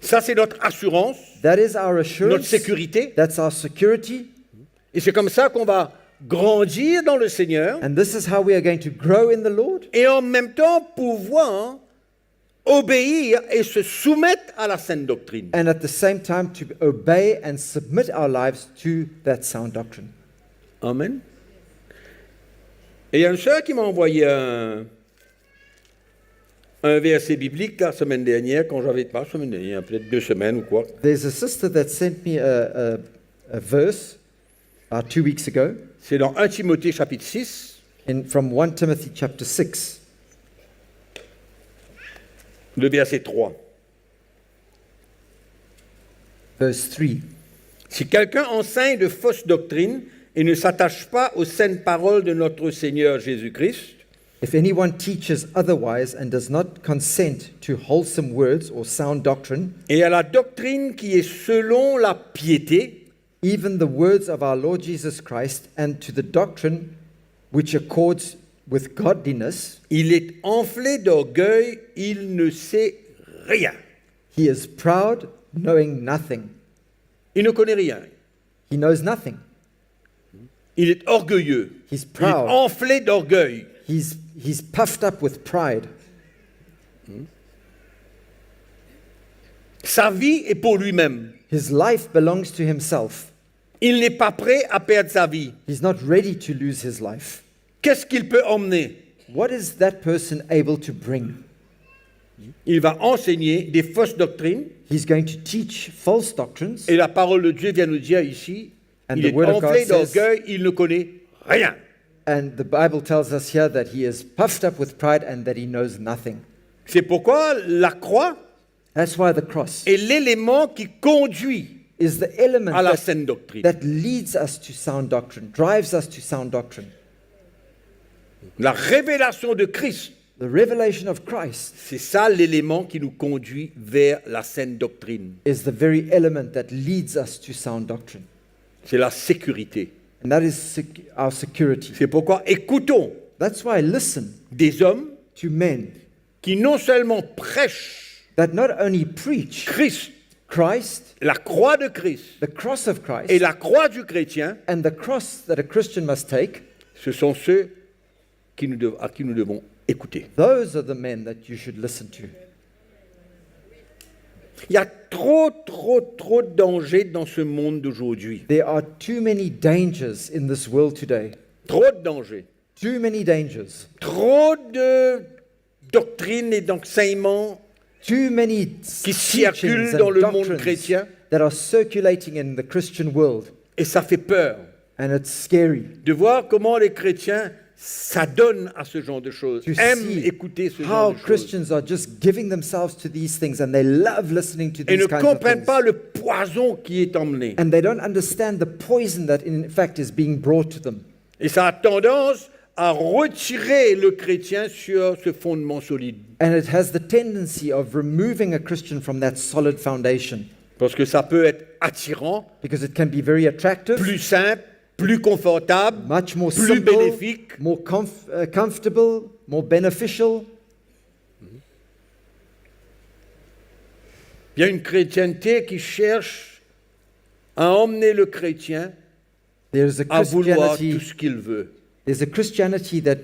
Ça, c'est notre assurance, That is our notre assurance. sécurité. That's our security. Et c'est comme ça qu'on va grandir dans le Seigneur And this is how we are going to grow in the Lord. et en même temps pouvoir obéir et se soumettre à la saine doctrine. And at the same time to obey and submit our lives to that sound doctrine. Amen. Et il y a une sœur qui m'a envoyé un verset biblique la semaine dernière, quand j'avais pas, semaine dernière, peut-être 2 semaines ou quoi. There's a sister that sent me a verse 2 weeks ago C'est dans 1 Timothée chapitre 6, from 1 Timothy chapter 6, le verset 3. verse 3. Si quelqu'un enseigne de fausses doctrines et ne s'attache pas aux saines paroles de notre Seigneur Jésus-Christ, If anyone teaches otherwise and does not consent to wholesome words or sound doctrine, et à la doctrine qui est selon la piété, even the words of our Lord Jesus Christ, and to the doctrine which accords with godliness, il est enflé d'orgueil, il ne sait rien. he is proud, knowing nothing. Il ne connaît rien. He knows nothing. Il est orgueilleux. He's Il est proud. enflé d'orgueil. He's puffed up with pride. Sa vie est pour lui-même. His life belongs to himself. Il n'est pas prêt à perdre sa vie. He's not ready to lose his life. Qu'est-ce qu'il peut emmener? What is that person able to bring? Il va enseigner des fausses doctrines. He's going to teach false doctrines. Et la parole de Dieu vient nous dire ici, And il the est word of God enflé says- d'orgueil, il ne connaît rien. And the Bible tells us here that he is puffed up with pride and that he knows nothing. C'est pourquoi la croix That's why the cross est l'élément qui conduit is the element à la that, saine doctrine. that leads us to sound doctrine, drives us to sound doctrine. La révélation de Christ, The revelation of Christ c'est ça l'élément qui nous conduit vers la saine doctrine. is the very element that leads us to sound doctrine. C'est la sécurité. And that is our security. C'est pourquoi écoutons That's why listen des hommes to men qui non seulement prêchent that not only preach Christ, Christ, la croix de Christ the cross of Christ, et la croix du chrétien, and the cross that a Christian must take. ce sont ceux à qui nous devons écouter. Those are the men that you should listen to. Il y a trop de dangers dans ce monde d'aujourd'hui. There are too many dangers in this world today. Trop de dangers. Too many dangers. Trop de doctrines et d'enseignements Too many qui teachings circulent dans and le monde doctrines chrétien. that are circulating in the Christian world. Et ça fait peur And it's scary de voir comment les chrétiens s'adonnent à ce genre de choses, to aiment see écouter ce genre how de choses Christians are just giving themselves to these things and they love listening to et ne these kinds of comprennent things. pas le poison qui est emmené. And they don't understand the poison that in fact is being brought to them. Et ça a tendance à retirer le chrétien sur ce fondement solide. And it has the tendency of removing a Christian from that solid foundation Parce que ça peut être attirant, because it can be very attractive, plus simple, plus confortable, much more plus simple, bénéfique. more comfortable, more beneficial. Il y a une chrétienté qui cherche à emmener le chrétien There's a à vouloir Christianity, tout ce qu'il veut. there's a Christianity that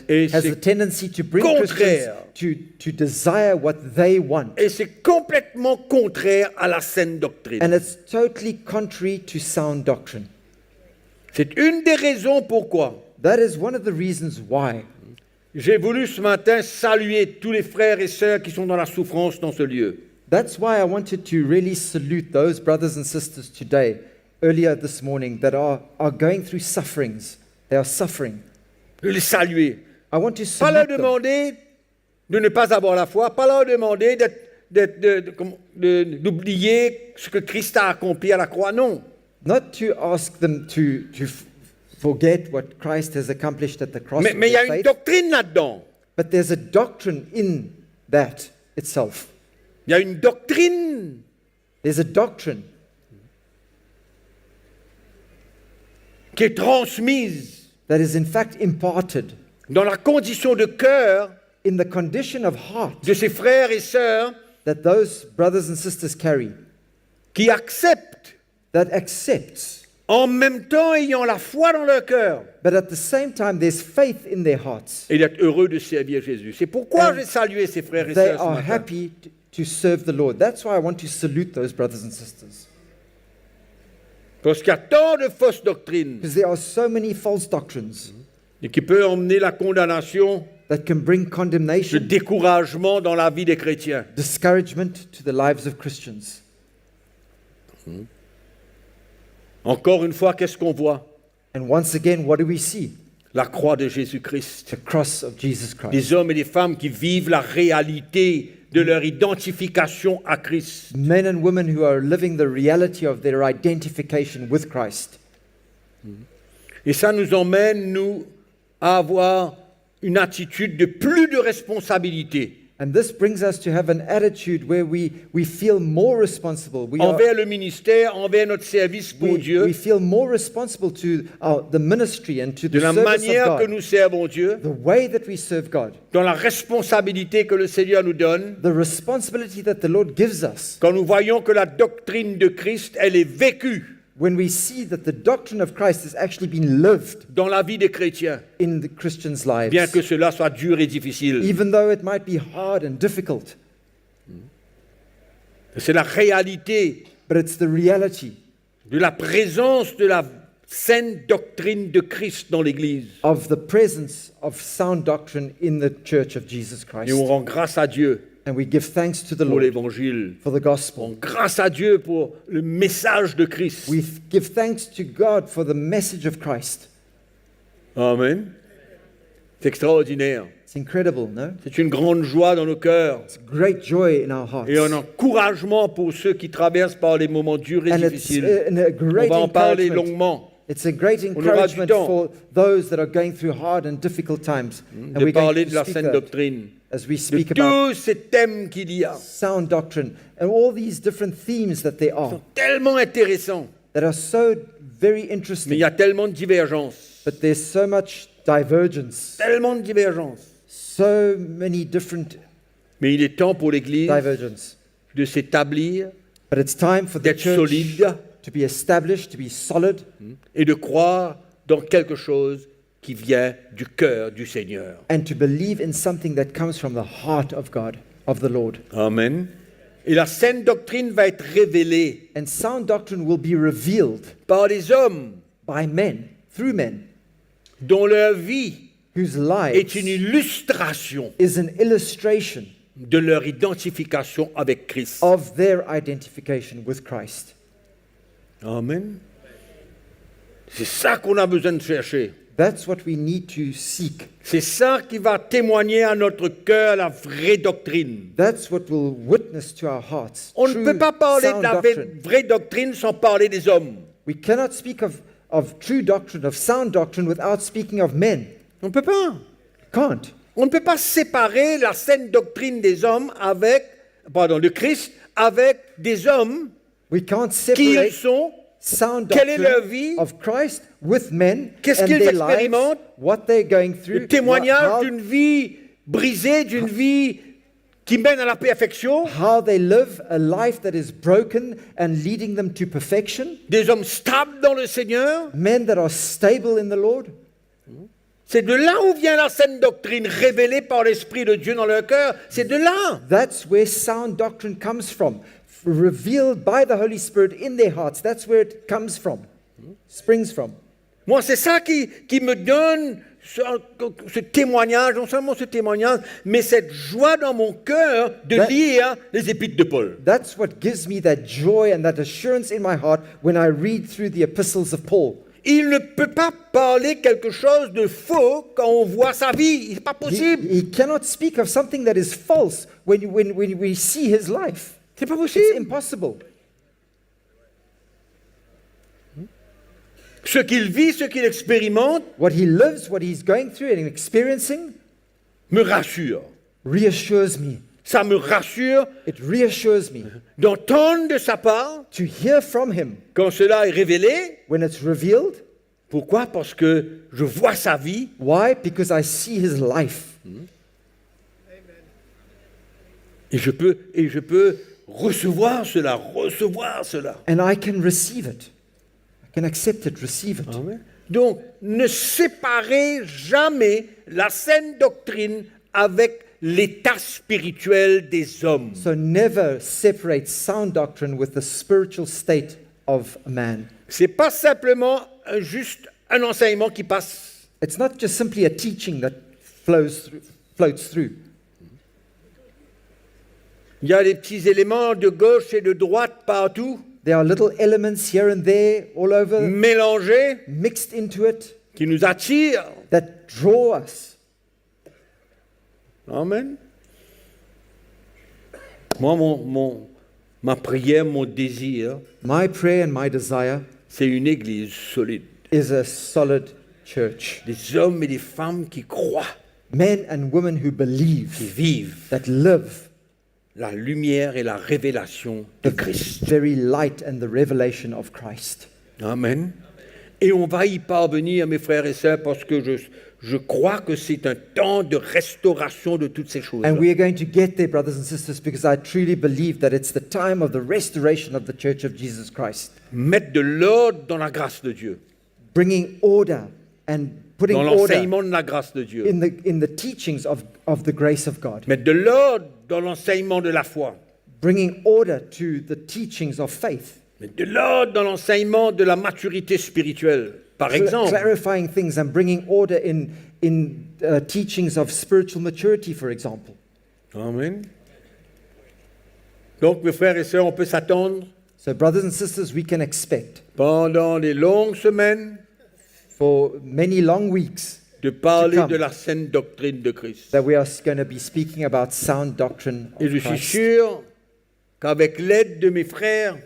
Et has c'est a tendency to bring contraire. Christians to desire what they want. Et c'est complètement contraire à la saine doctrine. And it's totally contrary to sound doctrine. C'est une des raisons pourquoi That is one of the reasons why j'ai voulu ce matin saluer tous les frères et sœurs qui sont dans la souffrance dans ce lieu. That's why I wanted to really salute those brothers and sisters today, earlier this morning, that are going through sufferings. They are suffering. Je les saluer. I want to Pas leur salute them. demander de ne pas avoir la foi, pas leur demander d'oublier ce que Christ a accompli à la croix, non. Not to ask them to forget what Christ has accomplished at the cross Mais of il y a their une faith, doctrine là-dedans. but there's a doctrine in that itself. Il y a une doctrine There's a doctrine qui est transmise that is in fact imparted dans la condition de cœur in the condition of heart de ses frères et sœurs that those brothers and sisters carry, qui acceptent, that accepts, en même temps ayant la foi dans leur cœur, but at the same time there's faith in their hearts. et d'être heureux de servir Jésus. C'est pourquoi And j'ai salué ces frères et They sœurs ce are matin. happy to serve the Lord. That's why I want to salute those brothers and sisters. Parce qu'il y a tant de fausses doctrines Because there are so many false doctrines et qui peuvent emmener la condamnation, that can bring le condemnation, découragement dans la vie des chrétiens. discouragement to the lives of Christians. Encore une fois, qu'est-ce qu'on voit? And once again, what do we see? La croix de Jésus-Christ. The cross of Jesus Christ. Des hommes et des femmes qui vivent la réalité de leur identification à Christ. Men and women who are living the reality of their identification with Christ. Et ça nous emmène, nous, à avoir une attitude de plus de responsabilité. And this brings us to have an attitude where we feel more responsible. envers le ministère, envers notre service pour Dieu, We feel more responsible to the ministry and to de the la service of manière que God. nous servons Dieu, The way that we serve God. dans la responsabilité que le Seigneur nous donne, The responsibility that the Lord gives us. quand nous voyons que la doctrine de Christ, elle est vécue When we see that the doctrine of Christ has actually been lived dans la vie des chrétiens, in the Christians' lives. bien que cela soit dur et difficile. Even though it might be hard and difficult. C'est la réalité But it's the reality de la présence de la saine doctrine de Christ dans l'Église. of the presence of sound doctrine in the church of Jesus Christ. Et on rend grâce à Dieu And we give thanks to the pour Lord l'Évangile. for the gospel. Grâce à Dieu pour le message de Christ. We give thanks to God for the message of Christ. Amen. C'est extraordinaire. It's incredible, no? C'est une grande joie dans nos cœurs It's great joy in our hearts. et un encouragement pour ceux qui traversent par les moments durs et And it's difficiles. a On great va en parler encouragement. longuement. It's a great On aura du encouragement temps. for those that are going through hard and difficult times. And De we're going parler to de la speak saine that doctrine, as we de speak about tous ces thèmes qu'il y a. sound doctrine and all these different themes that there Ils are sont tellement intéressants, that are so very mais il interesting. y a tellement de divergences. But there's so much divergence, Tellement de divergences. so many different Mais il est temps pour l'Église divergence. de s'établir, But it's time for the d'être church solide to be established, to be solid, et de croire dans quelque chose qui vient du cœur du Seigneur. and to believe in something that comes from the heart of God, of the Lord. Amen. Et la saine doctrine va être révélée And sound doctrine will be revealed par les hommes by men, through men, dont leur vie whose est lives une illustration is an illustration de leur identification avec Christ. of their identification with Christ. Amen. C'est ça qu'on a besoin de chercher. That's what we need to seek. C'est ça qui va témoigner à notre cœur la vraie doctrine. That's what will witness to our hearts. On ne true peut pas parler de sound la doctrine. vraie doctrine sans parler des hommes. We cannot speak of true doctrine, of sound doctrine, without speaking of men. On ne peut pas. Can't. On ne peut pas séparer la saine doctrine des hommes de Christ avec des hommes We can't qui ils separate sont, sound quelle est leur doctrine vie, of Christ with men Qu'est-ce and qu'ils their lives, expérimentent, what they're going through, le témoignage how, d'une vie brisée, d'une vie qui mène à la perfection, how they live a life that is broken and leading them to perfection, des hommes stables dans le Seigneur. men that are stable in the Lord. C'est de là où vient la saine doctrine révélée par l'Esprit de Dieu dans leur cœur. C'est de là. That's where sound doctrine comes from, revealed by the Holy Spirit in their hearts. That's where it comes from, springs from. Moi, c'est ça qui me donne ce témoignage, non seulement ce témoignage, mais cette joie dans mon cœur de lire les épîtres de Paul. That's what gives me that joy and that assurance in my heart when I read through the epistles of Paul. Il ne peut pas parler quelque chose de faux quand on voit sa vie. C'est pas possible. He cannot speak of something that is false when we see his life. C'est pas It's possible. impossible. Ce qu'il vit, ce qu'il expérimente, What he lives, what he's going through and experiencing me rassure. reassures me. Ça me rassure It reassures me d'entendre de sa part to hear from him quand cela est révélé. when it's revealed. Pourquoi? Parce que je vois sa vie. Why? Because I see his life. Et je peux recevoir cela. And I can receive it. I can accept it, receive it. Donc, ne séparez jamais la saine doctrine avec l'état spirituel des hommes. So never separate sound doctrine with the spiritual state of a man. C'est pas simplement juste un enseignement qui passe. It's not just simply a teaching that floats through. Il y a des petits éléments de gauche et de droite partout, There are little elements here and there, all over, mélangés, mixed into it, qui nous attirent. that draw us. Amen. Moi, ma prière, mon désir, My prayer and my desire c'est une église solide. is a solid church. Des hommes et des femmes qui croient. Men and women who qui believe, vivent that live la lumière et la révélation de the Christ. very light and the revelation of Christ. Amen. Et on va y parvenir, mes frères et sœurs, parce que je crois que c'est un temps de restauration de toutes ces choses. And we are going to get there, brothers and sisters, because I truly believe that it's the time of the restoration of the Church of Jesus Christ. Mettre de l'ordre dans la grâce de Dieu, Bringing order and putting dans order l'enseignement de la grâce de Dieu. in the teachings of the grace of God. Mettre de l'ordre dans l'enseignement de la foi. Bringing order to the teachings of faith. Mettre de l'ordre dans l'enseignement de la maturité spirituelle. Par exemple, Clarifying things and bringing order in teachings of spiritual maturity, for example. Amen. Donc, mes frères et sœurs, on peut s'attendre So, brothers and sisters, we can expect pendant les longues semaines for many long weeks de parler come. de la saine doctrine de Christ. that we are going to be speaking about sound doctrine Et je of suis Christ. sûr qu'avec l'aide de mes frères,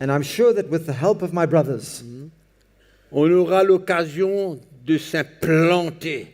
And I'm sure that with the help of my brothers, on aura l'occasion de s'implanter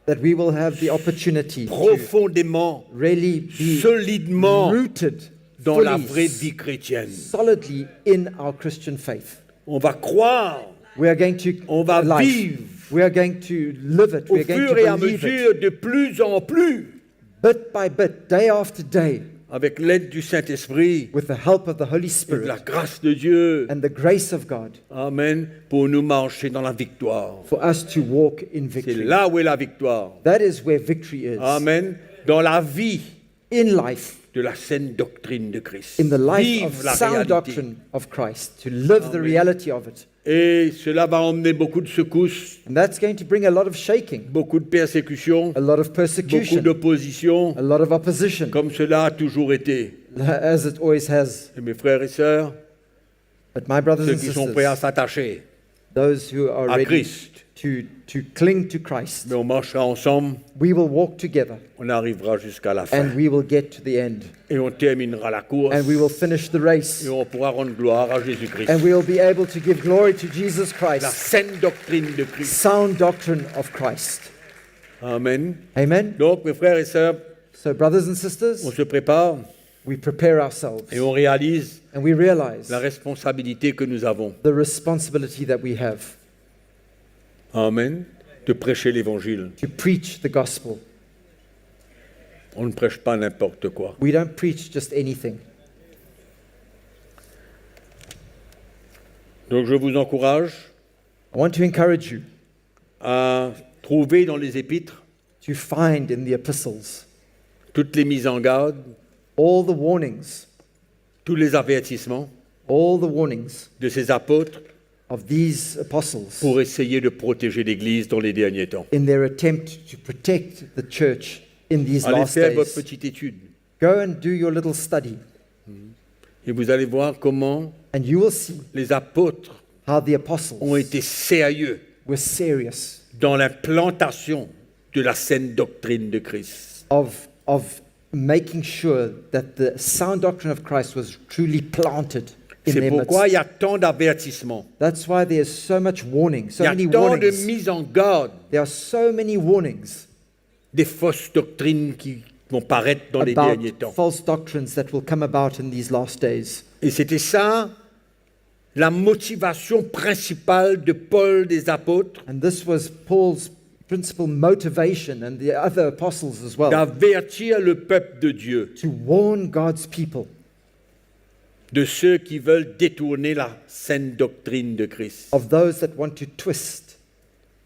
that we will have the opportunity to profondément, really be solidement rooted dans la fully, vraie vie chrétienne. solidly in our Christian faith. On va croire We are going to On va life. vivre We are going to live it. au We are going fur et à to believe it. mesure de plus en plus Bit by bit, day after day, avec l'aide du Saint-Esprit with the help of the Holy et de la Spirit grâce de Dieu. and the grace of God, Amen. Pour nous marcher dans la victoire. for us to walk in C'est victory. là où est la victoire. That is where victory is. Amen. Dans la vie In life, de la saine doctrine de Christ. in the life Vive of la sound réalité. doctrine of Christ, to live the Amen. reality of it. Et cela va emmener beaucoup de secousses, And that's going to bring a lot of shaking, beaucoup de persécutions, a lot of beaucoup persecution, d'opposition, a lot of opposition, comme cela a toujours été. as it always has. Et mes frères et sœurs, But my brothers ceux and qui sont prêts à sisters, s'attacher those who are à ready Christ, to cling to Christ, mais on marchera ensemble, we will walk together on arrivera jusqu'à la fin. and we will get to the end. Et on terminera la course, And we will finish the race. et on pourra rendre gloire à Jésus-Christ. And we will be able to give glory to Jesus La Christ. saine doctrine de Christ. Sound doctrine of Christ. Amen. Amen. Donc, mes frères et sœurs, So, brothers and on sisters, se prépare we prepare ourselves et on réalise and we realize la responsabilité que nous avons. the responsibility that we have Amen. De prêcher l'évangile. to preach the gospel. On ne prêche pas n'importe quoi. We don't preach just anything. Donc, je vous encourage I want to encourage you à trouver dans les épîtres to find in the epistles toutes les mises en garde, all the warnings, tous les avertissements all the warnings de ces apôtres of these apostles pour essayer de protéger l'Église dans les derniers temps. in their attempt to protect the church in these Allez last faire votre days. petite étude Go and do your little study, et vous allez voir comment and you will see les apôtres how the apostles ont été sérieux were serious dans l'implantation de la saine doctrine de Christ. of making sure that the sound doctrine of Christ was truly planted in C'est their pourquoi il midst. y a tant d'avertissements, That's why there's so much warning, il so y a many tant de warnings. mises en garde There are so many warnings des fausses doctrines qui vont paraître dans les derniers about temps. false doctrines that will come about in these last days. Et c'était ça la motivation principale de Paul des apôtres, And this was Paul's principal motivation and the other apostles as well, d'avertir le peuple de Dieu to warn God's people de ceux qui veulent détourner la saine doctrine de Christ. of those that want to twist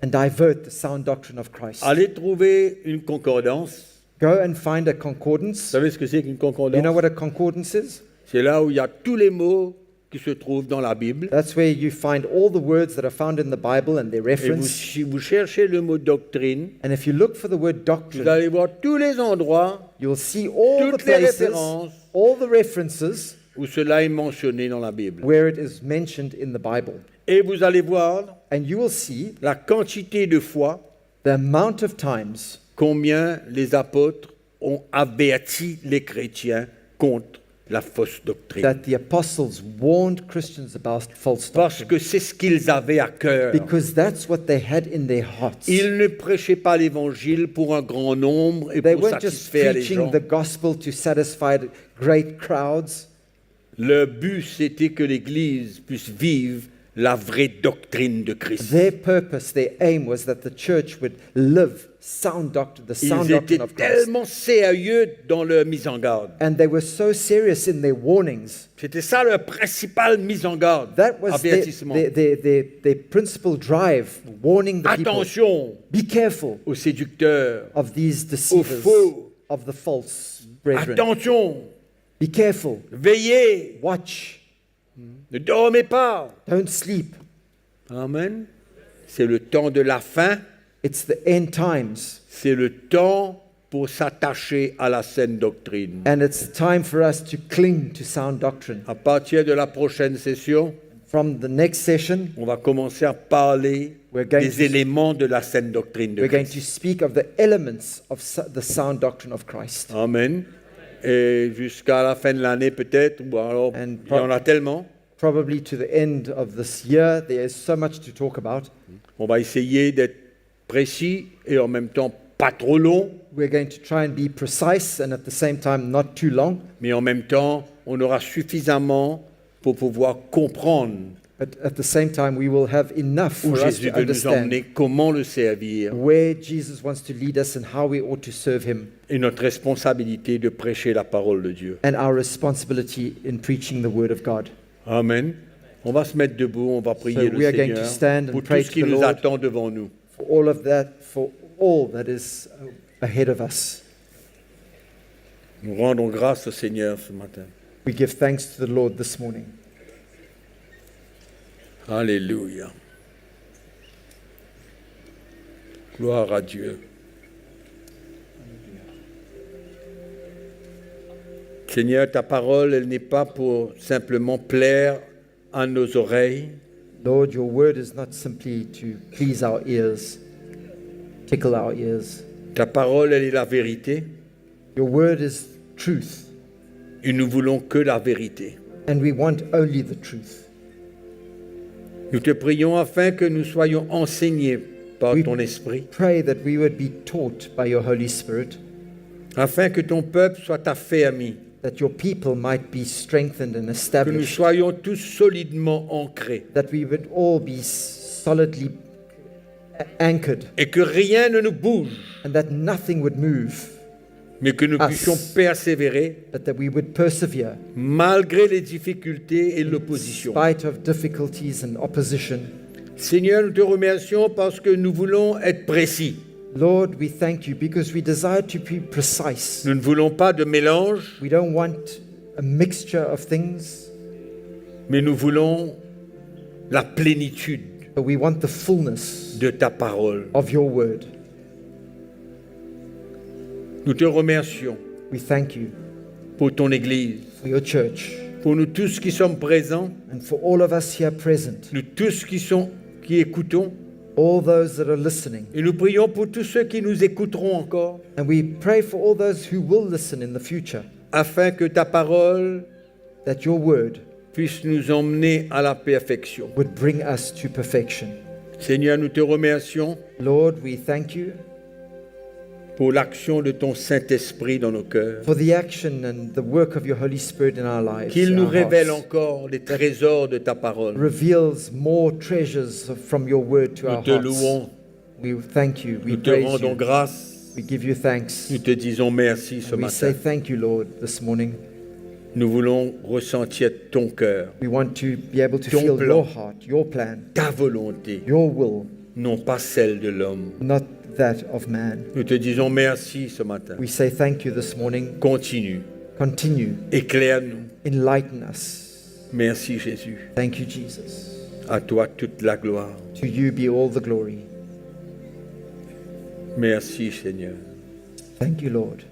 and divert the sound doctrine of Christ. Allez trouver une concordance. Go and find a Vous concordance. savez ce que c'est qu'une You know concordance? what a concordance is? C'est là où il y a tous les mots qui se trouvent dans la Bible. That's where you find all the words that are found in the Bible and their Et vous, reference. si vous cherchez le mot doctrine, And if you look for the word vous doctrine, allez voir tous les endroits you'll see all the toutes les places, références all the references où cela est mentionné dans la Bible. where it is mentioned in the Bible. Et vous allez voir And you will see la quantité de fois the amount of times combien les apôtres ont averti les chrétiens contre la fausse doctrine. that the apostles warned Christians about false Parce doctrine que c'est ce qu'ils avaient à cœur. because that's what they had in their hearts. Ils ne prêchaient pas l'évangile pour un grand nombre et They pour weren't just satisfaire les gens. preaching the gospel to satisfy great crowds. Le but, c'était que l'Église puisse vivre la vraie doctrine de Christ. Their purpose, their aim was that the church would live sound doctrine, the sound Ils doctrine étaient of Christ. tellement sérieux dans leur mise en garde. And they were so serious in their warnings. C'était ça leur principale mise en garde, That was avertissement. their principal drive, warning the people. Attention Be careful aux séducteurs, of these deceivers, faux. of the false brethren. attention, Be careful. veillez, Watch. ne dormez pas. Don't sleep. Amen. C'est le temps de la fin, It's the end times. c'est le temps pour s'attacher à la saine doctrine. And it's time for us to cling to sound doctrine. À partir de la prochaine session, From the next session, on va commencer à parler We're going des to- éléments de la saine doctrine de we're going Christ. to speak of the elements of the sound doctrine of Christ. Amen. Et jusqu'à la fin de l'année peut-être, ou alors And il y en a tellement. Probably to the end of this year, there is so much to talk about. On va essayer d'être précis et en même temps pas trop long, We're going to try and be precise and at the same time not too long. mais en même temps, on aura suffisamment pour pouvoir comprendre But at the same time, we will have enough où for us Jésus to veut nous understand emmener, comment le servir, where Jesus wants to lead us and how we ought to serve him, et notre responsabilité de prêcher la parole de Dieu. and our responsibility in preaching the word of God. Amen. On va se mettre debout, on va prier So le we are going Seigneur to stand and pour tout pray ce to qui the nous Lord. attend devant nous. For all of that, for all that is ahead of us. Nous rendons grâce au Seigneur ce matin. We give thanks to the Lord this morning. Alléluia. Gloire à Dieu. Seigneur, ta parole, elle n'est pas pour simplement plaire à nos oreilles, Lord, your word is not simply to please our ears, tickle our ears. ta parole, elle est la vérité, Your word is truth, et nous voulons que la vérité. and we want only the truth. Nous te prions afin que nous soyons enseignés par Oui. ton esprit, Pray that we would be taught by your Holy Spirit, afin que ton peuple soit affermi, that your people might be strengthened and que nous established, soyons tous solidement ancrés, that we would all be solidly anchored, et que rien ne nous bouge, and that nothing would move, mais que nous Us. puissions persévérer but that we would persevere malgré les difficultés et in l'opposition. spite of difficulties and opposition. Seigneur, nous te remercions parce que nous voulons être précis. Lord, we thank you because we desire to be precise. Nous ne voulons pas de mélange, We don't want a mixture of things, mais nous voulons la plénitude but we want the fullness de ta parole. of your word. Nous te remercions We thank you pour ton Église, for your church pour nous tous qui sommes présents, and for all of us here present, nous tous qui écoutons, all those that are listening. et nous prions pour tous ceux qui nous écouteront encore, And we pray for all those who will listen in the future, afin que ta parole that your word puisse nous emmener à la perfection. would bring us to perfection. Seigneur, nous te remercions Lord, we thank you pour l'action de ton Saint-Esprit dans nos cœurs, for the action and the work of your Holy Spirit in our lives. qu'il nous our révèle hearts. encore les trésors de ta parole. Reveals more treasures from your word to Nous our te hearts. louons, We thank you. We nous te praise rendons you. grâce, We give you thanks. nous te disons merci ce And we say matin. thank you, Lord, this morning. Nous voulons ressentir ton cœur, We want to be able to Ton feel plan. your heart, your plan, ta volonté, your will, non pas celle de l'homme. not that of man. Nous te disons merci ce matin. We say thank you this morning. Continue, Continue, éclaire-nous. enlighten us. Merci Jésus. Thank you, Jesus. À toi toute la gloire. To you be all the glory. Merci Seigneur. Thank you, Lord.